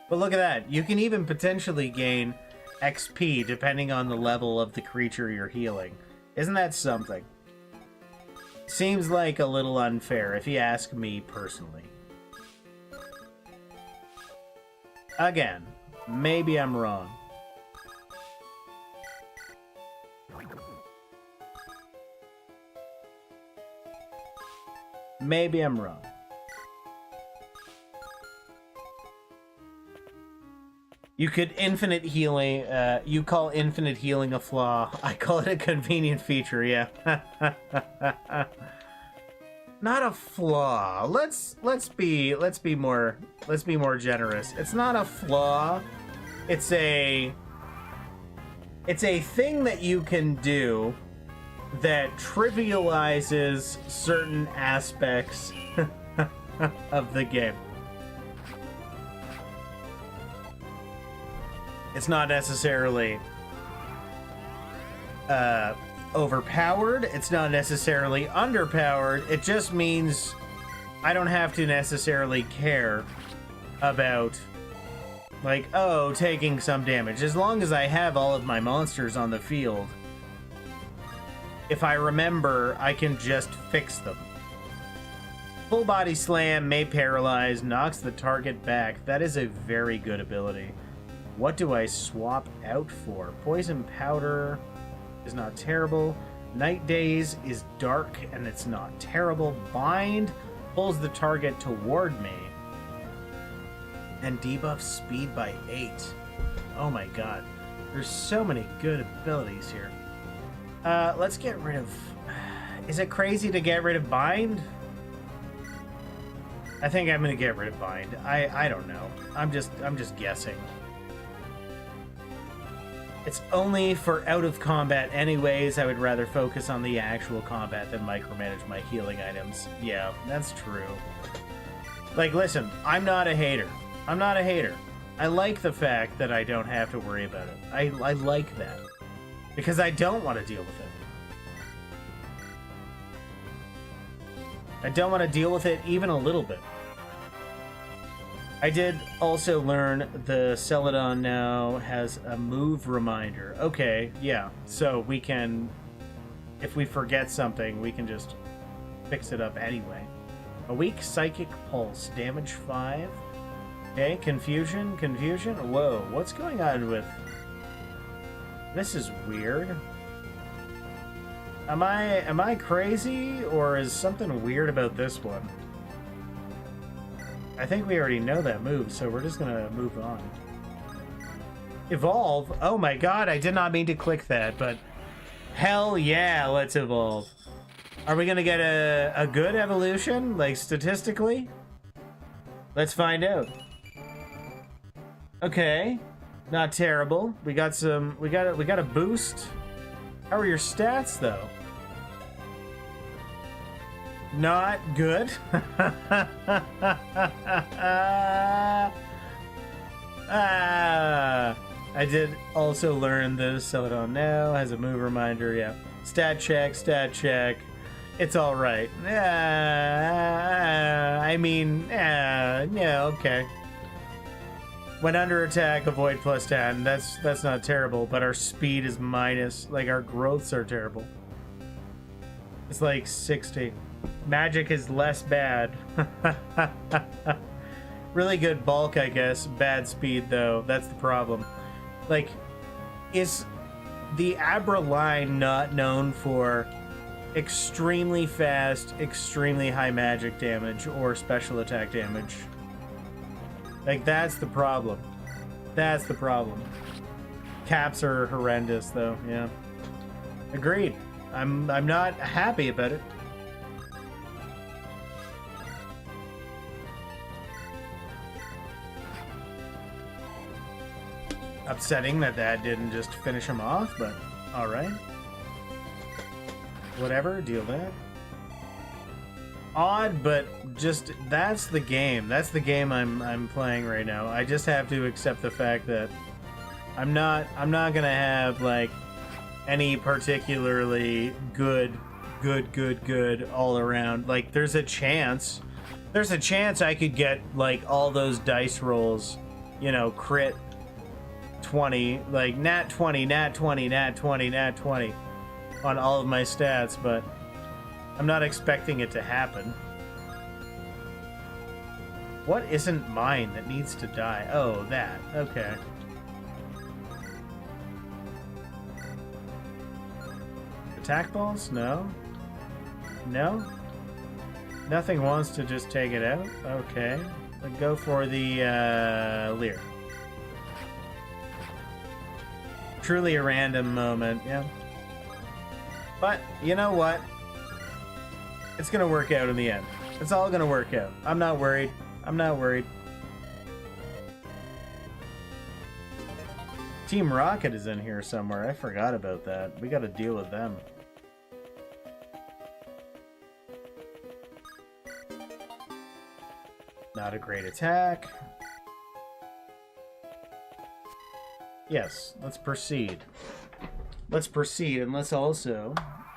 But look at that. You can even potentially gain XP depending on the level of the creature you're healing. Isn't that something? Seems like a little unfair, if you ask me personally. Again, maybe I'm wrong. Maybe I'm wrong. You could infinite healing, you call infinite healing a flaw. I call it a convenient feature, yeah. Not a flaw. Let's be more generous. It's not a flaw. It's a thing that you can do that trivializes certain aspects of the game. It's not necessarily overpowered. It's not necessarily underpowered. It just means I don't have to necessarily care about, like, oh, taking some damage. As long as I have all of my monsters on the field, if I remember, I can just fix them. Full body slam may paralyze, knocks the target back. That is a very good ability. What do I swap out for? Poison powder is not terrible. Night daze is dark and it's not terrible. Bind pulls the target toward me. And debuff speed by 8. Oh my god. There's so many good abilities here. Let's get rid of... Is it crazy to get rid of Bind? I think I'm gonna get rid of Bind. I don't know. I'm just guessing. It's only for out of combat anyways. I would rather focus on the actual combat than micromanage my healing items. Yeah, that's true. Like, listen, I'm not a hater. I'm not a hater. I like the fact that I don't have to worry about it. I like that. Because I don't want to deal with it. I don't want to deal with it even a little bit. I did also learn the Celadon now has a move reminder. Okay, yeah. So we can, if we forget something, we can just fix it up anyway. A weak psychic pulse, damage 5. Okay, confusion. Whoa, what's going on with... This is weird. Am I crazy, or is something weird about this one? I think we already know that move, so we're just gonna move on. Evolve? Oh my god, I did not mean to click that, but hell yeah, let's evolve. Are we gonna get a good evolution, like statistically? Let's find out. Okay, not terrible. We got a boost. How are your stats though? Not good. I did also learn this, so I don't know. Has a move reminder, yeah. Stat check, stat check. It's all right. I mean, yeah, okay. When under attack, avoid +10. That's not terrible, but our speed is minus. Like, our growths are terrible. It's like 60. Magic is less bad. Really good bulk, I guess. Bad speed, though. That's the problem. Like, is the Abra line not known for extremely fast, extremely high magic damage or special attack damage? Like, that's the problem. That's the problem. Caps are horrendous, though. Yeah. Agreed. I'm not happy about it. Upsetting that didn't just finish him off, but alright. Whatever, deal that. Odd, but just that's the game. That's the game I'm playing right now. I just have to accept the fact that I'm not gonna have like any particularly good all around. Like there's a chance I could get like all those dice rolls, you know, crit 20, like nat 20, nat 20, nat 20, nat 20 on all of my stats, but I'm not expecting it to happen. What isn't mine that needs to die? Oh, that. Okay. Attack balls? No. No? Nothing wants to just take it out? Okay. Let's go for the Leer. Truly a random moment, yeah. But, you know what? It's gonna work out in the end. It's all gonna work out. I'm not worried. I'm not worried. Team Rocket is in here somewhere. I forgot about that. We gotta deal with them. Not a great attack. Yes, let's proceed. Let's proceed, and let's also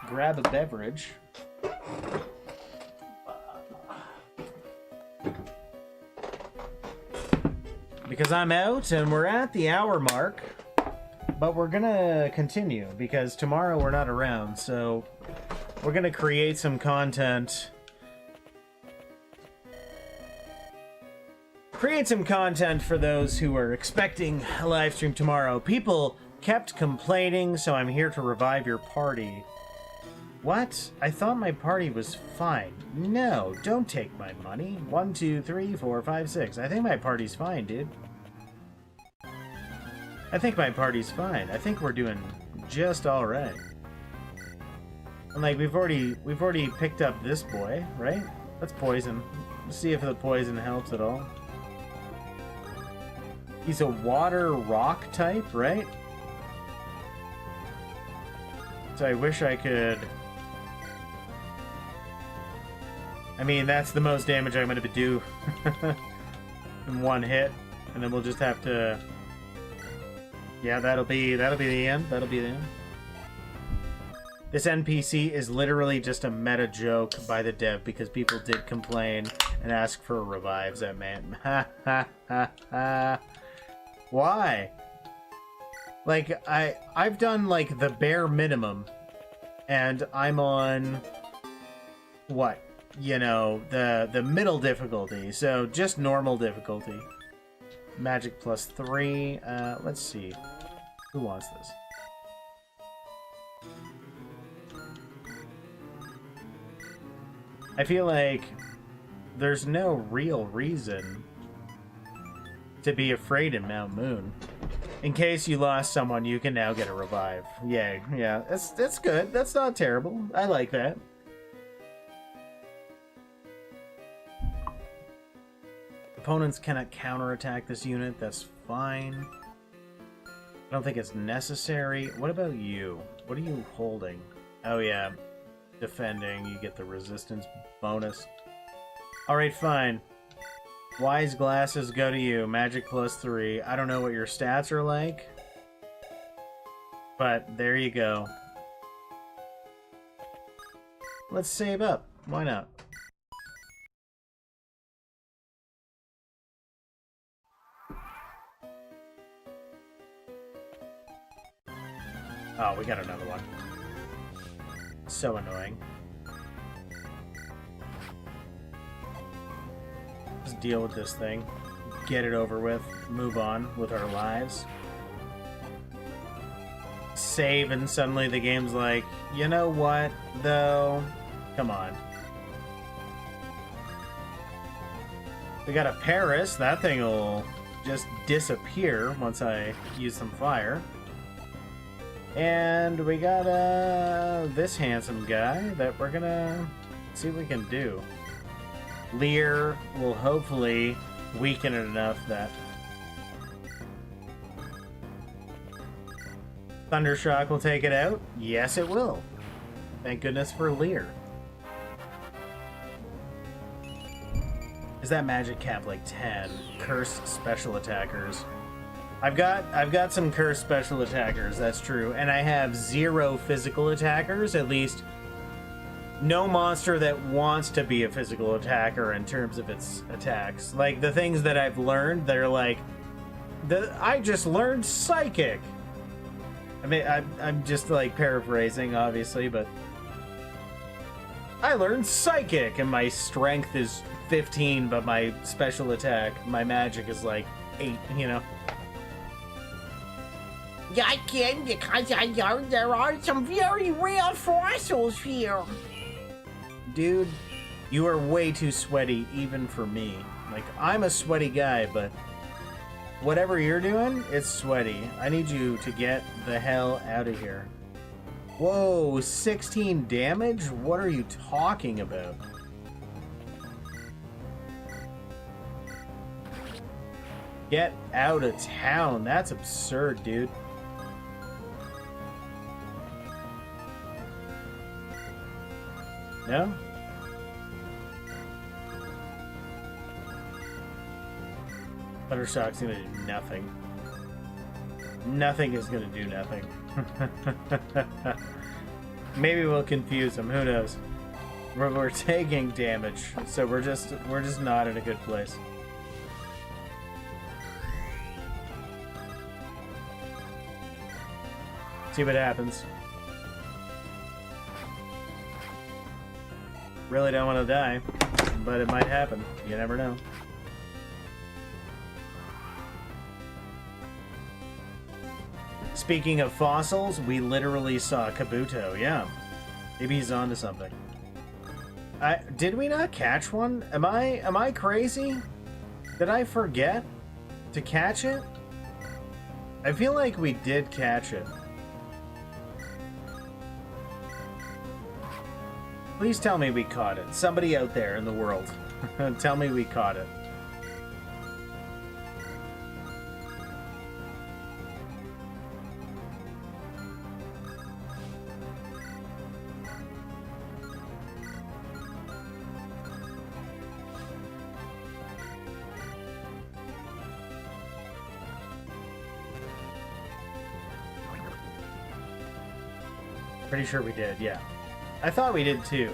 grab a beverage. Because I'm out, and we're at the hour mark. But we're gonna continue, because tomorrow we're not around, so we're gonna create some content. Create some content for those who are expecting a live stream tomorrow. People kept complaining, so I'm here to revive your party. What? I thought my party was fine. No, don't take my money. 1, 2, 3, 4, 5, 6. I think my party's fine, dude. I think my party's fine. I think we're doing just alright. And like we've already picked up this boy, right? Let's poison. Let's see if the poison helps at all. He's a water rock type, right? So I wish I could... I mean, that's the most damage I'm going to do in one hit. And then we'll just have to... Yeah, that'll be the end. That'll be the end. This NPC is literally just a meta joke by the dev because people did complain and ask for revives at man. Ha ha ha ha. Why? Like, I've done, like, the bare minimum, and I'm on, what? You know, the middle difficulty, so just normal difficulty. Magic +3, let's see. Who wants this? I feel like there's no real reason to be afraid in Mount Moon. In case you lost someone, you can now get a revive. Yay, yeah, that's good. That's not terrible. I like that. Opponents cannot counterattack this unit. That's fine. I don't think it's necessary. What about you? What are you holding? Oh yeah, defending. You get the resistance bonus. Alright, fine. Wise glasses go to you. Magic +3. I don't know what your stats are like, but there you go. Let's save up. Why not? Oh, we got another one. So annoying. Just deal with this thing. Get it over with. Move on with our lives. Save and suddenly the game's like, you know what, though? Come on. We got a Paris. That thing will just disappear once I use some fire. And we got this handsome guy that we're gonna see what we can do. Leer will hopefully weaken it enough that Thundershock will take it out. Yes, it will. Thank goodness for Leer. Is that magic cap like 10? Cursed special attackers. I've got some cursed special attackers, that's true, and I have 0 physical attackers, at least no monster that wants to be a physical attacker in terms of its attacks. Like, the things that I've learned, they're like, I just learned Psychic. I mean, I'm just, like, paraphrasing, obviously, but I learned Psychic, and my strength is 15, but my special attack, my magic is, like, 8, you know? Yeah, I can, because I learned there are some very rare fossils here. Dude, you are way too sweaty even for me. Like, I'm a sweaty guy, but whatever you're doing, it's sweaty. I need you to get the hell out of here. Whoa, 16 damage? What are you talking about? Get out of town. That's absurd, dude. No? Thundershock's gonna do nothing. Nothing is gonna do nothing. Maybe we'll confuse him, who knows? We're taking damage, so we're just not in a good place. See what happens. Really don't want to die, but it might happen. You never know. Speaking of fossils, we literally saw Kabuto. Yeah, maybe he's onto something. Did we not catch one? Am I crazy? Did I forget to catch it? I feel like we did catch it. Please tell me we caught it. Somebody out there in the world. Tell me we caught it. Pretty sure we did, yeah. I thought we did too.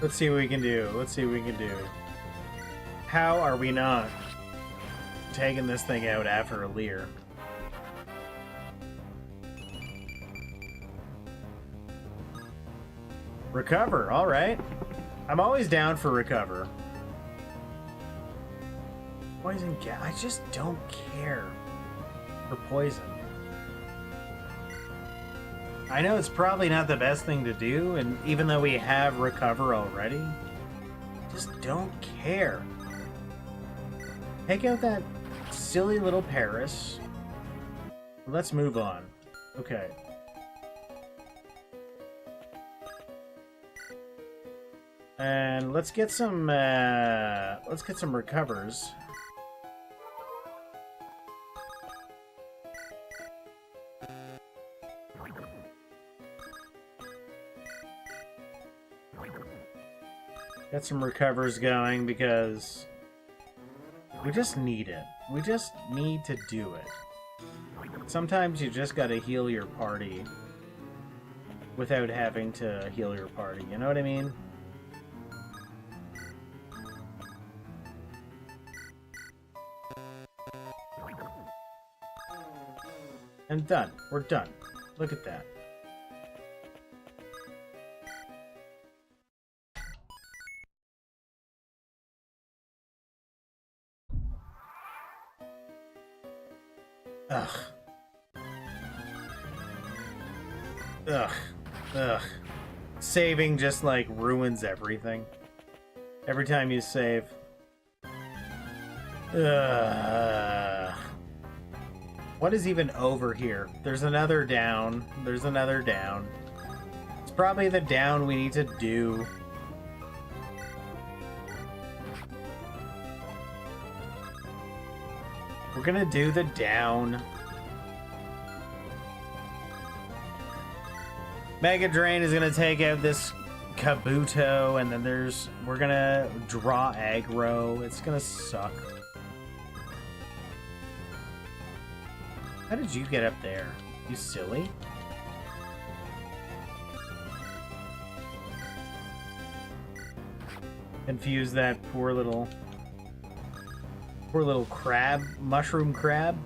Let's see what we can do. Let's see what we can do. How are we not taking this thing out after a Leer? Recover, alright. I'm always down for recover. Poison gas. I just don't care for poison. I know it's probably not the best thing to do, and even though we have recover already, just don't care. Take out that silly little Paris. Let's move on. Okay. And let's get some recovers. Get some recovers going because we just need it. We just need to do it. Sometimes you just gotta heal your party without having to heal your party. You know what I mean? And done. We're done. Look at that. Ugh. Ugh. Ugh. Saving just, like, ruins everything. Every time you save. Ugh. What is even over here? There's another down. There's another down. It's probably the down we need to do. We're gonna do the down. Mega Drain is gonna take out this Kabuto, and then we're gonna draw aggro. It's gonna suck. How did you get up there? You silly? Confuse that poor little crab, mushroom crab.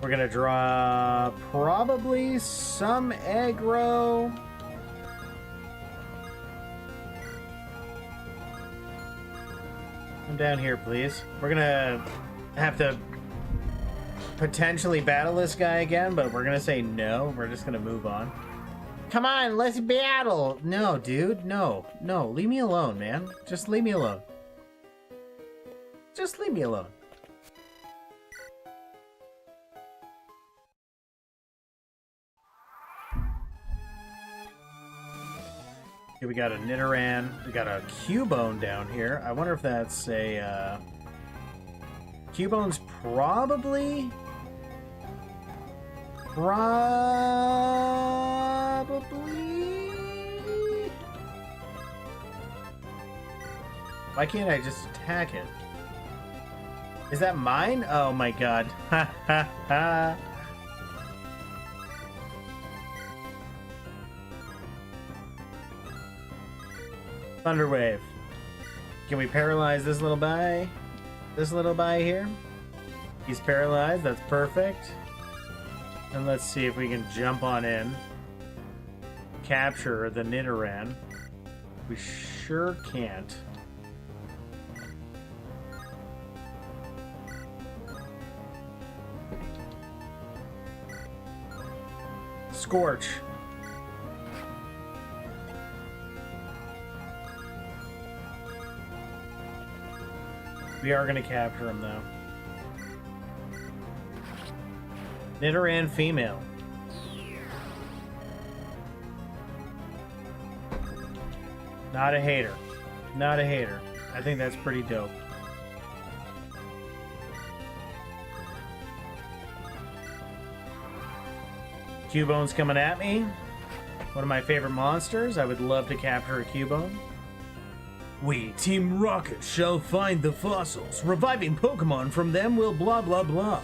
We're gonna draw probably some aggro. Come down here, please. We're gonna have to potentially battle this guy again, but we're gonna say no. We're just gonna move on. Come on, let's battle! No, dude, no. No, leave me alone, man. Just leave me alone. Just leave me alone. Okay, we got a Nidoran. We got a Cubone down here. I wonder if that's a, Cubone's probably... Why can't I just attack it? Is that mine? Oh my god. Ha ha ha. Thunder Wave. Can we paralyze this little guy? This little guy here? He's paralyzed. That's perfect. And let's see if we can jump on in. Capture the Nidoran. We sure can't. Scorch. We are going to capture him, though. Nidoran female. Not a hater. Not a hater. I think that's pretty dope. Cubone's coming at me. One of my favorite monsters. I would love to capture a Cubone. We, Team Rocket, shall find the fossils. Reviving Pokemon from them will blah blah blah.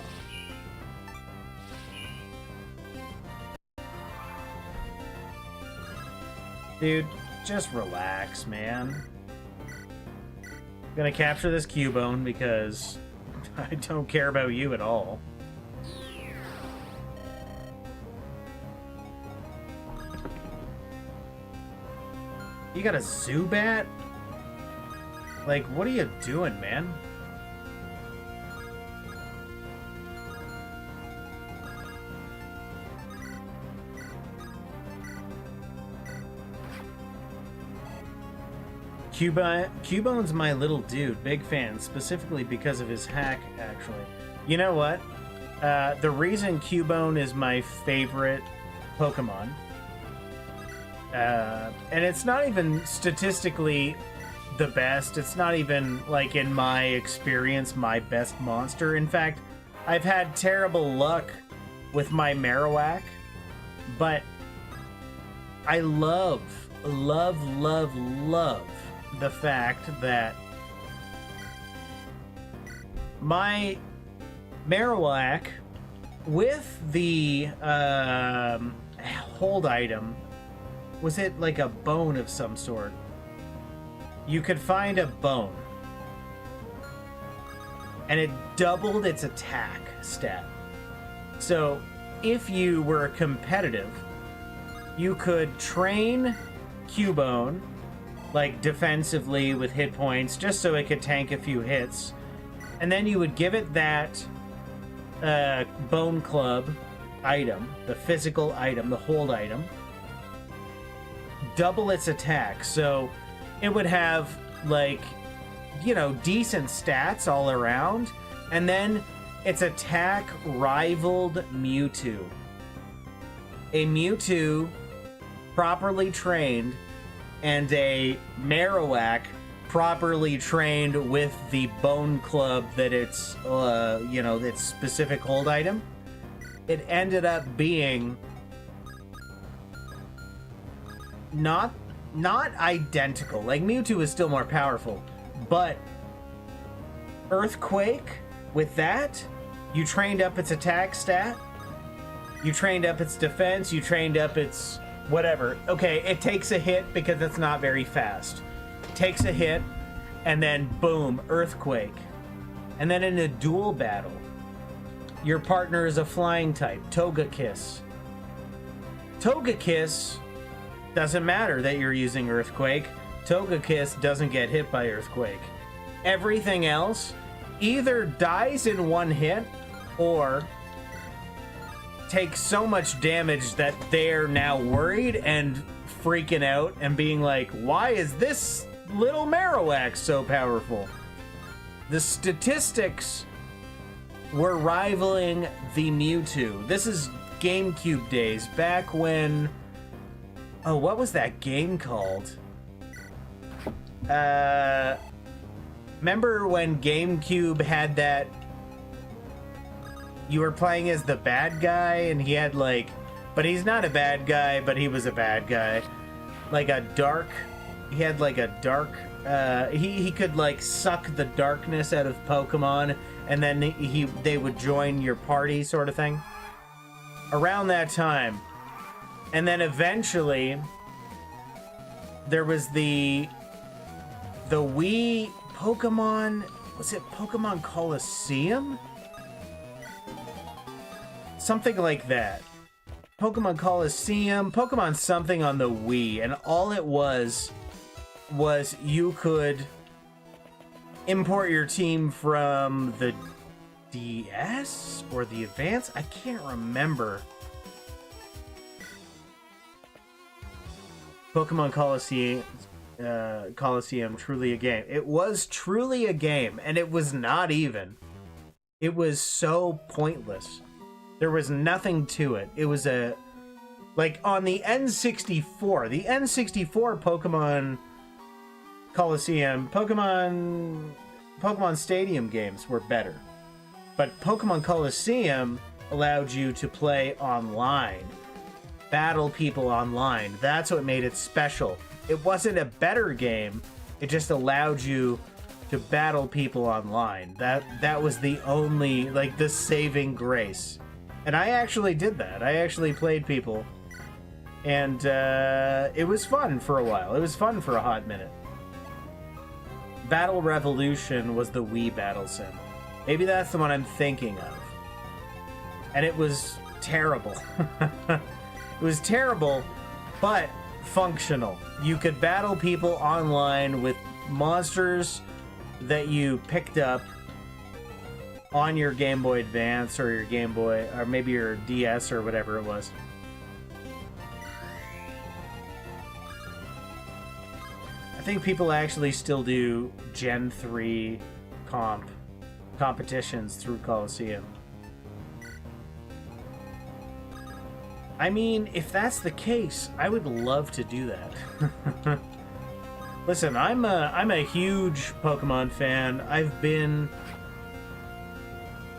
Dude, just relax, man. I'm gonna capture this Cubone because I don't care about you at all. You got a Zubat? Like, what are you doing, man? Cubone's my little dude. Big fan, specifically because of his hack, actually. You know what? The reason Cubone is my favorite Pokemon, and it's not even statistically the best. It's not even, like, in my experience, my best monster. In fact, I've had terrible luck with my Marowak, but I love the fact that my Marowak, with the hold item, was it like a bone of some sort? You could find a bone, and it doubled its attack stat. So if you were competitive, you could train Cubone, like, defensively with hit points, just so it could tank a few hits. And then you would give it that Bone Club item, the physical item, the hold item, double its attack. So it would have, like, you know, decent stats all around. And then its attack rivaled Mewtwo. A Mewtwo properly trained and a Marowak properly trained with the Bone Club that it's, you know, its specific hold item, it ended up being not identical. Like, Mewtwo is still more powerful, but Earthquake, with that, you trained up its attack stat, you trained up its defense, you trained up its whatever. Okay, it takes a hit because it's not very fast. Takes a hit, and then boom, Earthquake. And then in a duel battle, your partner is a flying type, Togekiss. Togekiss doesn't matter that you're using Earthquake. Togekiss doesn't get hit by Earthquake. Everything else either dies in one hit or takes so much damage that they're now worried and freaking out and being like, why is this little Marowak so powerful? The statistics were rivaling the Mewtwo. This is GameCube days, back when... Oh, what was that game called? Remember when GameCube had that... You were playing as the bad guy, and he had, like... But he's not a bad guy, but he was a bad guy. Like a dark... He had, like, a dark... He could, like, suck the darkness out of Pokemon, and then they would join your party, sort of thing. Around that time. And then eventually, there was the Wii Pokemon... Was it Pokemon Coliseum? Something like that. Pokemon Coliseum, Pokemon something on the Wii, and all it was you could import your team from the DS or the Advance? I can't remember. Pokemon Coliseum, truly a game. It was truly a game, and it was not even. It was so pointless. There was nothing to it. It was a... Like, on the N64, Pokemon Coliseum, Pokemon Stadium games were better. But Pokemon Coliseum allowed you to play online. Battle people online. That's what made it special. It wasn't a better game. It just allowed you to battle people online. That was the only, like, the saving grace. And I actually did that. I actually played people. And it was fun for a while. It was fun for a hot minute. Battle Revolution was the Wii Battle Sim. Maybe that's the one I'm thinking of. And it was terrible. It was terrible, but functional. You could battle people online with monsters that you picked up on your Game Boy Advance or your Game Boy, or maybe your DS or whatever it was. I think people actually still do Gen 3 competitions through Coliseum. I mean, if that's the case, I would love to do that. Listen, I'm a huge Pokemon fan. I've been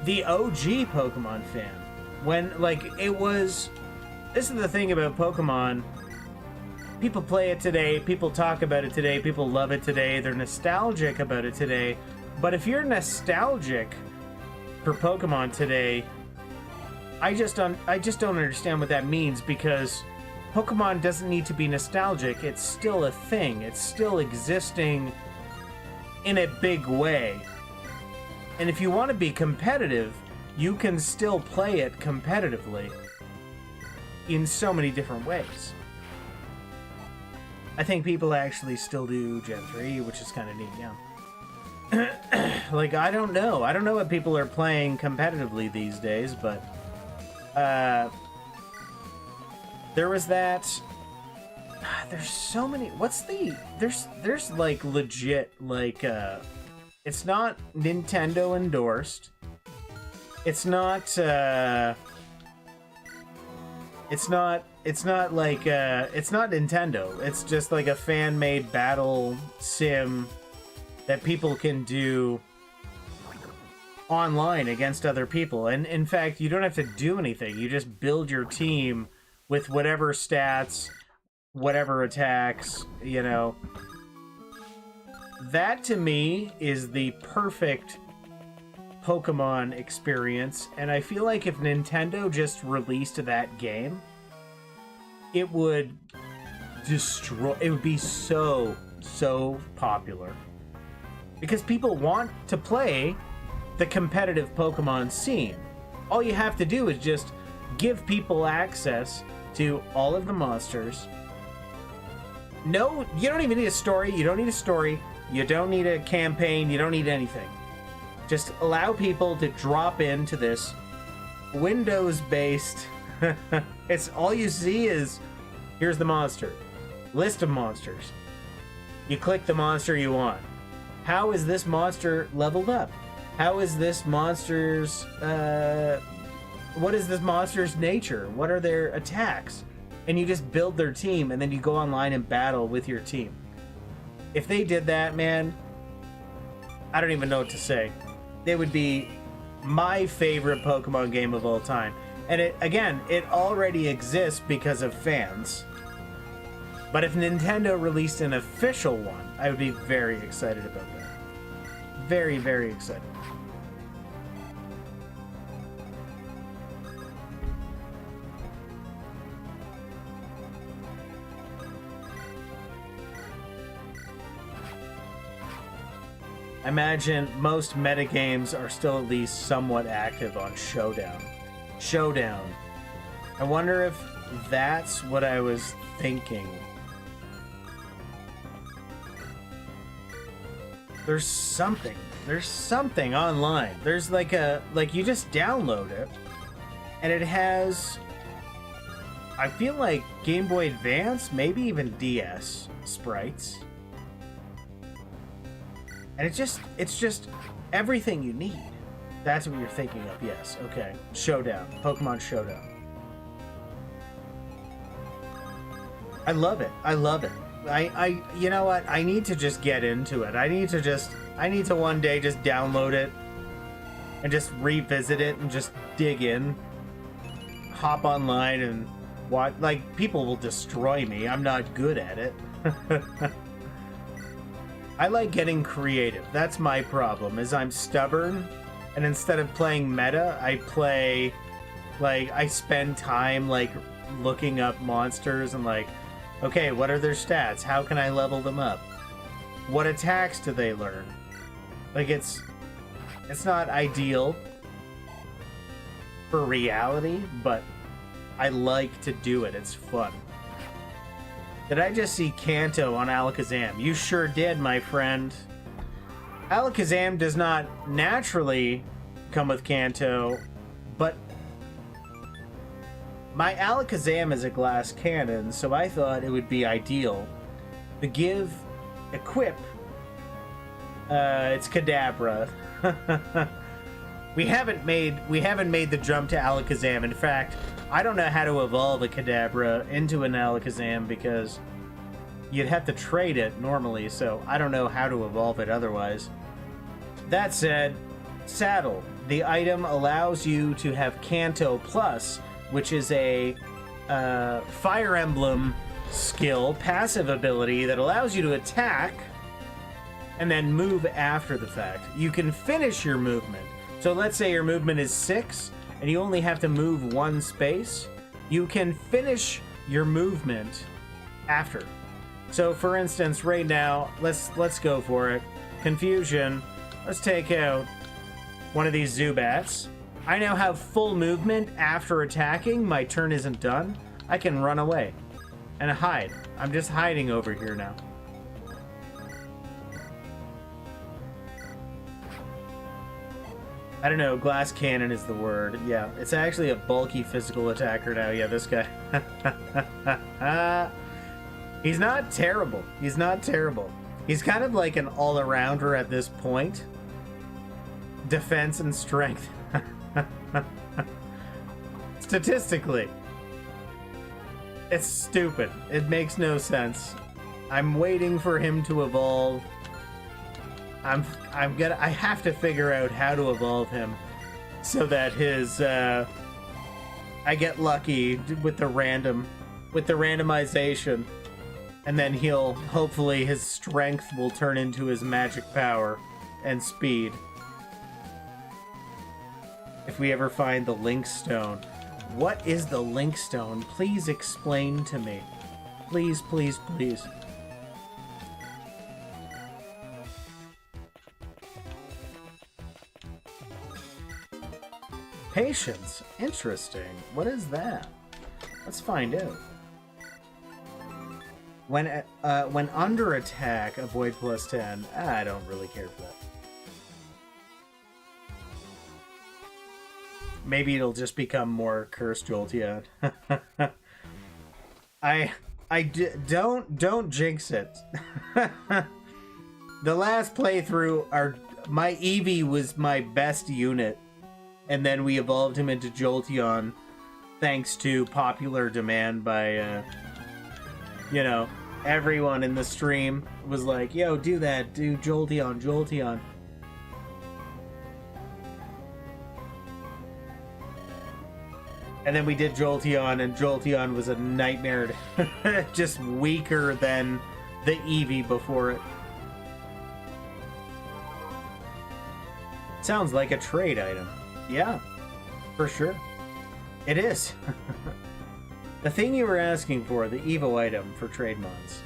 the OG Pokemon fan. When, like, it was... This is the thing about Pokemon. People play it today, people talk about it today, people love it today, they're nostalgic about it today. But if you're nostalgic for Pokemon today, I just don't understand what that means, because Pokemon doesn't need to be nostalgic. It's still a thing. It's still existing in a big way. And if you want to be competitive, you can still play it competitively in so many different ways. I think people actually still do Gen 3, which is kind of neat, yeah. Like, I don't know. I don't know what people are playing competitively these days, but... there was that... There's so many... What's the... There's like, legit, like, it's not Nintendo endorsed. It's not, It's not like, it's not Nintendo. It's just like a fan-made battle sim that people can do online against other people. And in fact, you don't have to do anything. You just build your team with whatever stats, whatever attacks, you know. That, to me, is the perfect Pokemon experience, and I feel like if Nintendo just released that game, it would destroy... It would be so popular. Because people want to play the competitive Pokemon scene. All you have to do is just give people access to all of the monsters. No, you don't even need a story. You don't need a story. You don't need a campaign. You don't need anything. Just allow people to drop into this Windows-based... It's all you see is, here's the monster. List of monsters. You click the monster you want. How is this monster leveled up? How is this monster's... what is this monster's nature? What are their attacks? And you just build their team, and then you go online and battle with your team. If they did that, man, I don't even know what to say. It would be my favorite Pokemon game of all time. And it already exists because of fans. But if Nintendo released an official one, I would be very excited about that. Very, very excited. I imagine most metagames are still at least somewhat active on Showdown. Showdown. I wonder if that's what I was thinking. There's something online. There's like you just download it, and it has, I feel like Game Boy Advance, maybe even DS sprites. And it's just everything you need. That's what you're thinking of, yes. Okay. Showdown. Pokemon Showdown. I love it. I love it. I you know what? I need to just get into it. I need to one day just download it and just revisit it and just dig in. Hop online and watch. Like, people will destroy me. I'm not good at it. I like getting creative. That's my problem, is I'm stubborn, and instead of playing meta, I play, like, I spend time, like, looking up monsters and, like, okay, what are their stats? How can I level them up? What attacks do they learn? Like, it's not ideal for reality, but I like to do it. It's fun. Did I just see Kanto on Alakazam? You sure did, my friend. Alakazam does not naturally come with Kanto, but my Alakazam is a glass cannon, so I thought it would be ideal to equip its Kadabra. we haven't made the jump to Alakazam. In fact, I don't know how to evolve a Kadabra into an Alakazam because you'd have to trade it normally, so I don't know how to evolve it otherwise. That said, Saddle. The item allows you to have Kanto Plus, which is a Fire Emblem skill, passive ability that allows you to attack and then move after the fact. You can finish your movement. So let's say your movement is 6 and you only have to move 1 space. You can finish your movement after. So for instance, right now, let's go for it. Confusion. Let's take out one of these Zubats. I now have full movement after attacking. My turn isn't done. I can run away and hide. I'm just hiding over here now. I don't know, glass cannon is the word. Yeah, it's actually a bulky physical attacker now. Yeah, this guy. He's not terrible. He's not terrible. He's kind of like an all-arounder at this point. Defense and strength. Statistically. It's stupid. It makes no sense. I'm waiting for him to evolve. I have to figure out how to evolve him so that his I get lucky with the randomization, and then hopefully his strength will turn into his magic power and speed. If we ever find the Link Stone. What is the Link Stone? Please explain to me. Please, please, please. Patience. Interesting. What is that? Let's find out. When under attack, avoid +10. I don't really care for that. Maybe it'll just become more cursed Jolteon. Don't jinx it. The last playthrough, my Eevee was my best unit, and then we evolved him into Jolteon thanks to popular demand by everyone in the stream was like, yo, do that, do Jolteon. And then we did Jolteon, and Jolteon was a nightmare. Just weaker than the Eevee before it. Sounds like a trade item. Yeah, for sure. It is. The thing you were asking for, the Evo item for trade mods.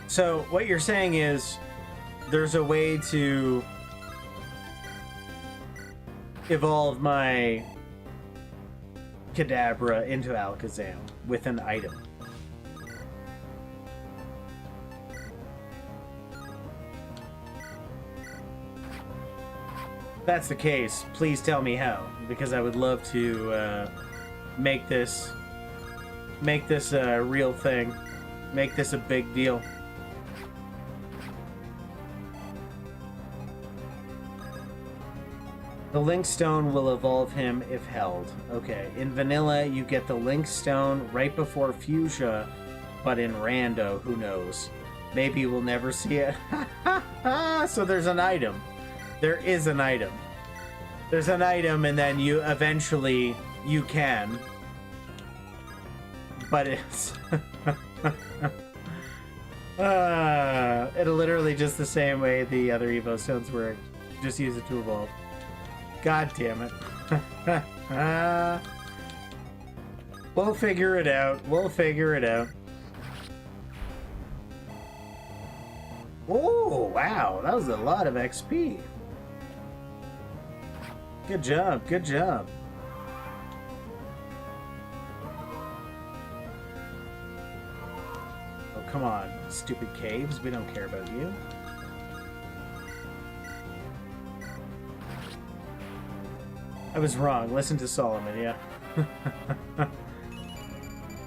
So, what you're saying is, there's a way to evolve my Kadabra into Alakazam with an item. If that's the case, please tell me how, because I would love to make this a real thing, make this a big deal. The Link Stone will evolve him if held. Okay, in Vanilla, you get the Link Stone right before Fuchsia, but in Rando, who knows? Maybe we'll never see it. So there's an item. There is an item. There's an item, and then you can. But it's... it'll literally just the same way the other Evo Stones work. Just use it to evolve. God damn it. We'll figure it out. We'll figure it out. Oh, wow. That was a lot of XP. Good job. Good job. come on, stupid caves. We don't care about you. I was wrong. Listen to Solomon, yeah.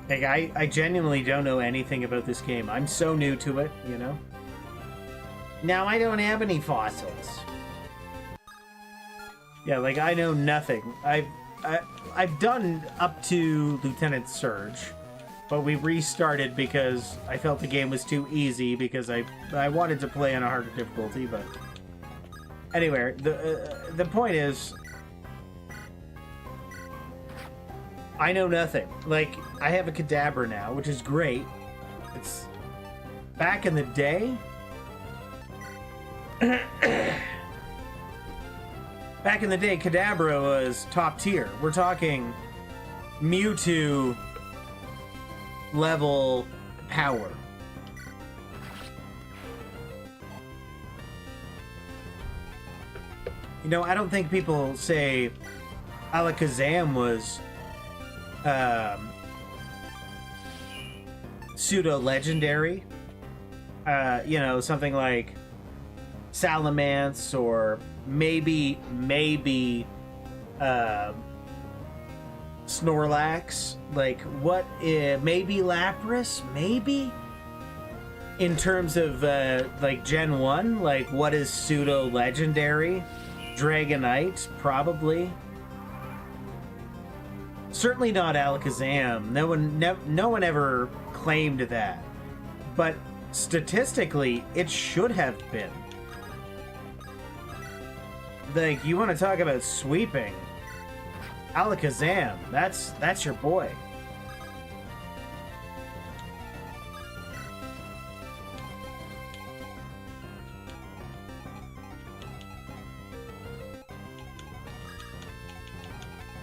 Like, I genuinely don't know anything about this game. I'm so new to it, you know? Now I don't have any fossils. Yeah, like, I know nothing. I've done up to Lieutenant Surge, but we restarted because I felt the game was too easy because I wanted to play on a harder difficulty, but... Anyway, the point is... I know nothing. Like, I have a Kadabra now, which is great. It's... Back in the day... Back in the day, Kadabra was top tier. We're talking Mewtwo level power. You know, I don't think people say Alakazam was pseudo-legendary. You know, something like Salamence or maybe Snorlax. Like, what, maybe Lapras? Maybe? In terms of, like, Gen 1? Like, what is pseudo-legendary? Dragonite? Probably. Certainly not Alakazam. No one ever claimed that. But statistically, it should have been. Like, you want to talk about sweeping? Alakazam, that's your boy.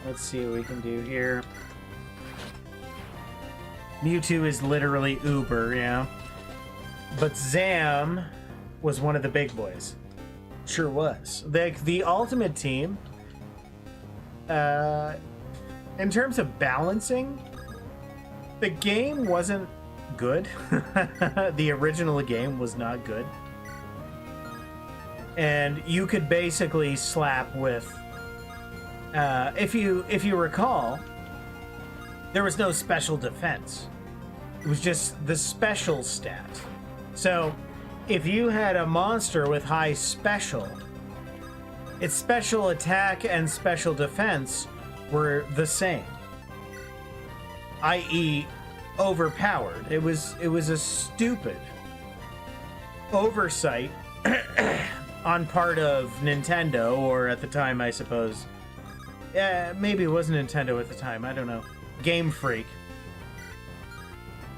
Let's see what we can do here. Mewtwo is literally Uber, yeah. But Zam was one of the big boys. Sure was. The Ultimate Team, in terms of balancing, the game wasn't good. The original game was not good. And you could basically slap with... if you recall, there was no special defense. It was just the special stat. So, if you had a monster with high special, its special attack and special defense were the same. I.e., overpowered. It was a stupid oversight on part of Nintendo, or at the time, I suppose. Maybe it wasn't Nintendo at the time, I don't know. Game Freak.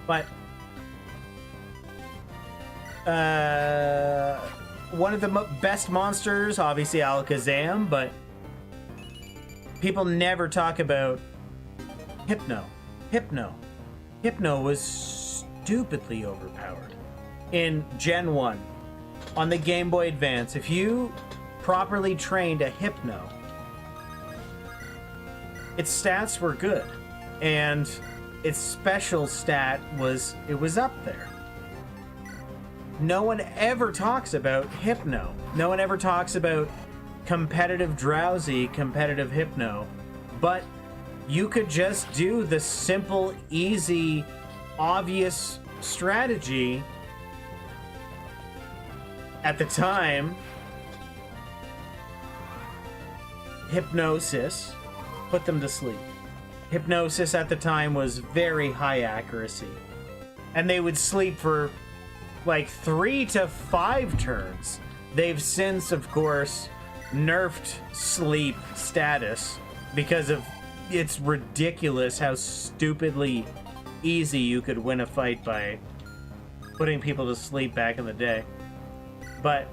But one of the best monsters, obviously Alakazam, but people never talk about Hypno. Hypno was stupidly overpowered in Gen 1 on the Game Boy Advance. If you properly trained a Hypno, its stats were good, and its special stat was up there. No one ever talks about Hypno. No one ever talks about competitive Drowsy, competitive Hypno. But you could just do the simple, easy, obvious strategy at the time. Hypnosis. Put them to sleep. Hypnosis at the time was very high accuracy. And they would sleep for like 3 to 5 turns. They've since, of course, nerfed sleep status because of it's ridiculous how stupidly easy you could win a fight by putting people to sleep back in the day. But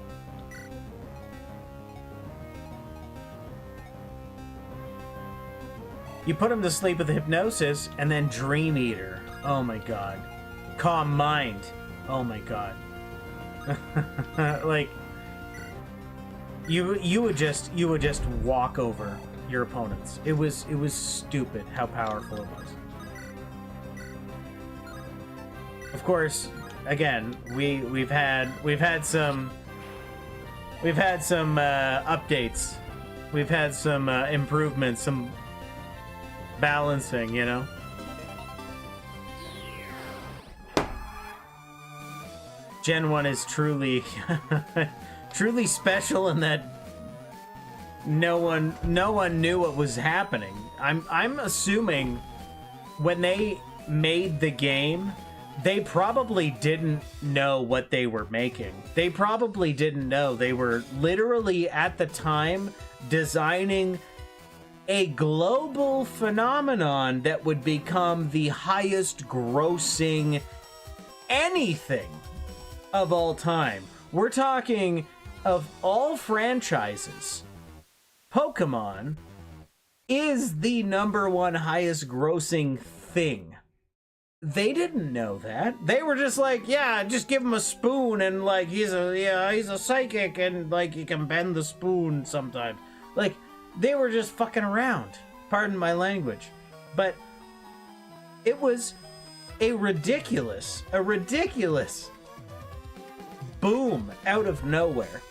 you put them to sleep with Hypnosis and then Dream Eater. Oh my god. Calm Mind. Oh my god. Like, you would just walk over your opponents. It was stupid how powerful it was. Of course, again, we've had some updates. We've had some improvements, some balancing, you know. Gen 1 is truly truly special in that no one knew what was happening. I'm assuming when they made the game, they probably didn't know what they were making. They probably didn't know. They were literally at the time designing a global phenomenon that would become the highest grossing anything of all time. We're talking of all franchises. Pokemon is the #1 highest grossing thing. They didn't know that. They were just like, yeah, just give him a spoon and like he's a psychic and like he can bend the spoon sometimes. Like they were just fucking around. Pardon my language. But it was a ridiculous boom out of nowhere.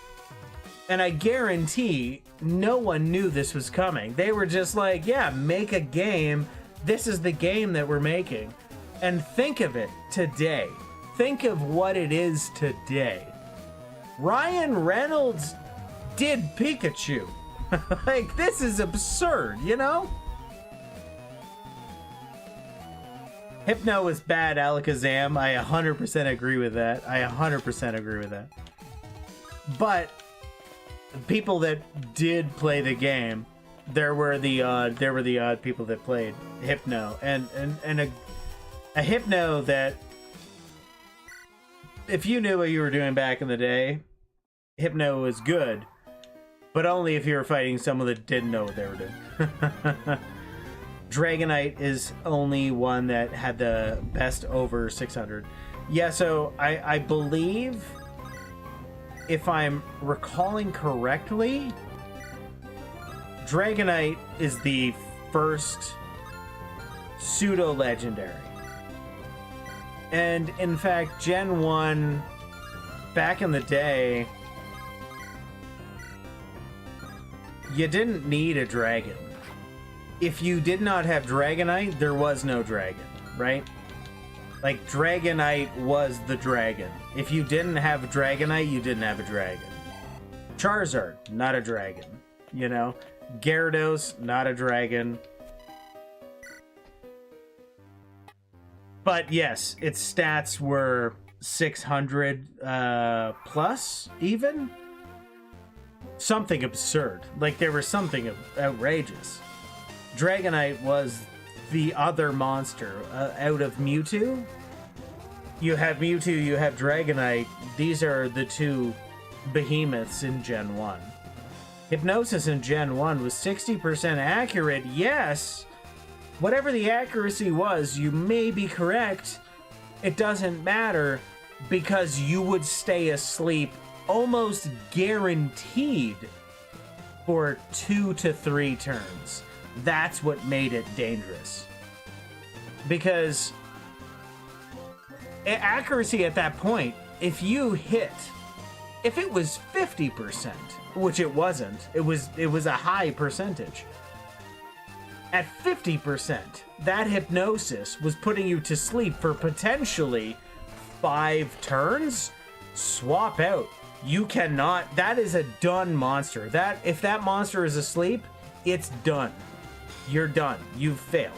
And I guarantee no one knew this was coming. They were just like, yeah, make a game. This is the game that we're making. And think of it today. Think of what it is today. Ryan Reynolds did Pikachu. Like, this is absurd, you know? Hypno is bad, Alakazam. I 100% agree with that. I 100% agree with that. But people that did play the game, there were the odd people that played Hypno, and a Hypno that, if you knew what you were doing back in the day, Hypno was good, but only if you were fighting someone that didn't know what they were doing. Dragonite is only one that had the best over 600. Yeah, so I believe, if I'm recalling correctly, Dragonite is the first pseudo-legendary. And in fact, Gen 1, back in the day, you didn't need a dragon. If you did not have Dragonite, there was no dragon, right? Like, Dragonite was the dragon. If you didn't have Dragonite, you didn't have a dragon. Charizard, not a dragon. You know? Gyarados, not a dragon. But yes, its stats were 600 plus, even? Something absurd. Like, there was something outrageous. Dragonite was the other monster out of Mewtwo. You have Mewtwo, you have Dragonite. These are the two behemoths in Gen 1. Hypnosis in Gen 1 was 60% accurate, yes. Whatever the accuracy was, you may be correct. It doesn't matter, because you would stay asleep almost guaranteed for 2 to 3 turns. That's what made it dangerous. Because accuracy at that point, if it was 50%, which it wasn't, it was a high percentage. At 50%, that hypnosis was putting you to sleep for potentially 5 turns. Swap out. You cannot. That is a done monster. If that monster is asleep, it's done. You're done. You've failed.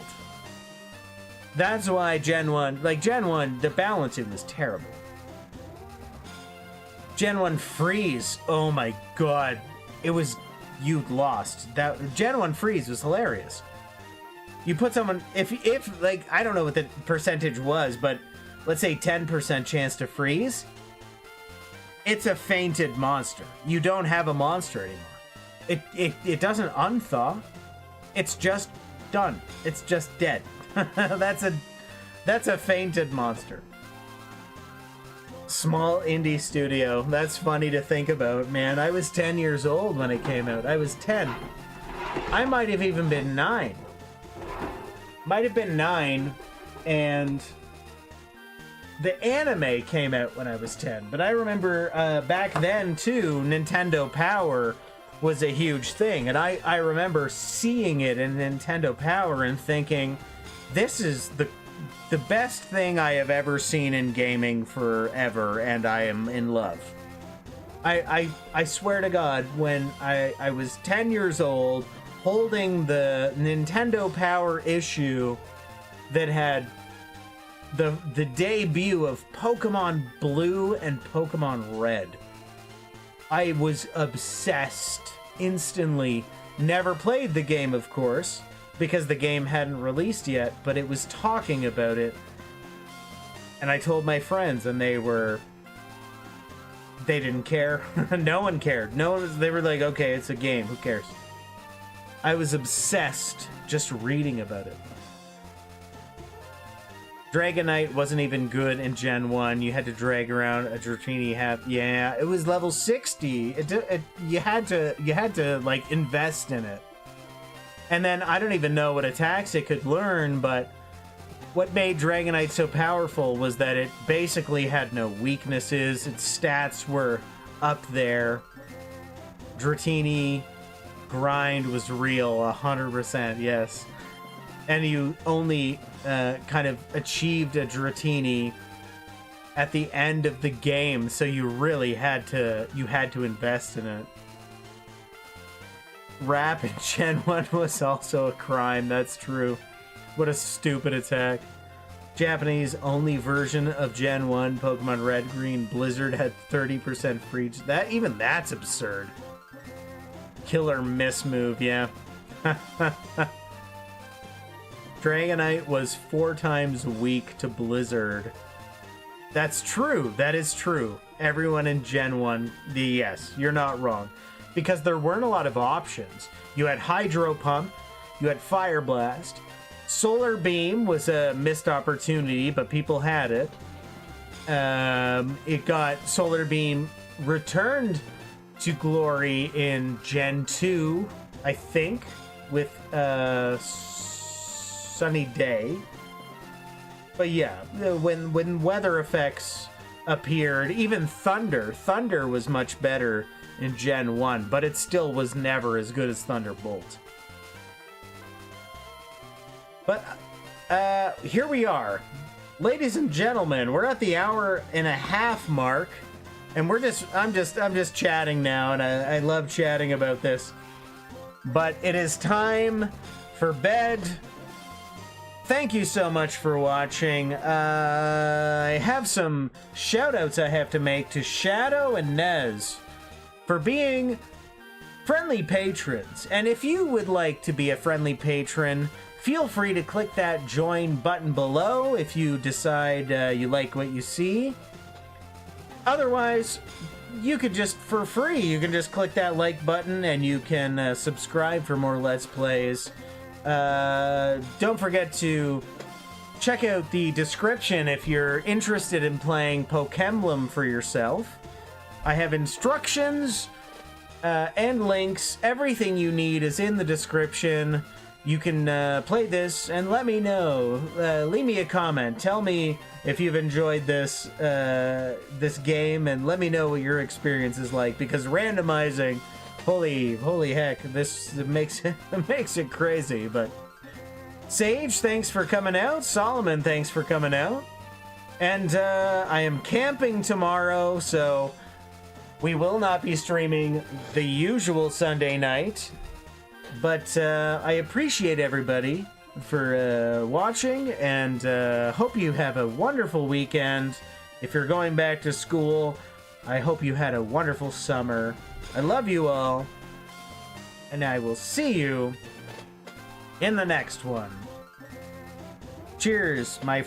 That's why Gen 1, the balancing was terrible. Gen 1 freeze. Oh my god. You lost. That Gen 1 freeze was hilarious. You put someone, if like, I don't know what the percentage was, but let's say 10% chance to freeze. It's a fainted monster. You don't have a monster anymore. It doesn't unthaw. It's just done. It's just dead. That's a fainted monster. Small indie studio. That's funny to think about, man. I was 10 years old when it came out. I was 10. I might have even been 9. Might have been 9, and The anime came out when I was 10, but I remember back then too, Nintendo Power was a huge thing, and I remember seeing it in Nintendo Power and thinking, this is the best thing I have ever seen in gaming forever, and I am in love. I swear to God, when I was 10 years old, holding the Nintendo Power issue that had the debut of Pokemon Blue and Pokemon Red. I was obsessed instantly. Never played the game, of course, because the game hadn't released yet, but it was talking about it. And I told my friends, and they didn't care. No one cared. They were like, okay, it's a game, who cares? I was obsessed just reading about it. Dragonite wasn't even good in Gen 1. You had to drag around a Dratini Yeah, it was level 60. You had to like invest in it. And then I don't even know what attacks it could learn, but what made Dragonite so powerful was that it basically had no weaknesses. Its stats were up there. Dratini grind was real, 100%, yes. And you only kind of achieved a Dratini at the end of the game, so you really had to invest in it. Rap in Gen 1 was also a crime, that's true. What a stupid attack. Japanese only version of Gen 1, Pokemon Red, Green, Blizzard had 30% free. That's absurd. Killer miss move, yeah. Dragonite was 4 times weak to Blizzard. That's true. That is true. Everyone in Gen 1, yes, you're not wrong. Because there weren't a lot of options. You had Hydro Pump, you had Fire Blast. Solar Beam was a missed opportunity, but people had it. It got Solar Beam returned to glory in Gen 2, I think, with Sunny Day. But yeah, when weather effects appeared, even Thunder was much better in Gen 1, but it still was never as good as Thunderbolt. But here we are, ladies and gentlemen. We're at the hour and a half mark, and I'm just chatting now, and I love chatting about this. But it is time for bed. Thank you so much for watching. I have some shout outs I have to make to Shadow and Nez for being friendly patrons. And if you would like to be a friendly patron, feel free to click that join button below if you decide you like what you see. Otherwise, you could just, for free, you can just click that like button and you can subscribe for more Let's Plays. Don't forget to check out the description if you're interested in playing Pokémblem for yourself. I have instructions and links. Everything you need is in the description. You can play this and let me know. Leave me a comment. Tell me if you've enjoyed this this game, and let me know what your experience is like. Because randomizing, holy heck, this makes it crazy. But Sage, thanks for coming out. Solomon, thanks for coming out. And I am camping tomorrow, so we will not be streaming the usual Sunday night. But I appreciate everybody for watching, and hope you have a wonderful weekend. If you're going back to school, I hope you had a wonderful summer. I love you all, and I will see you in the next one. Cheers, my friends.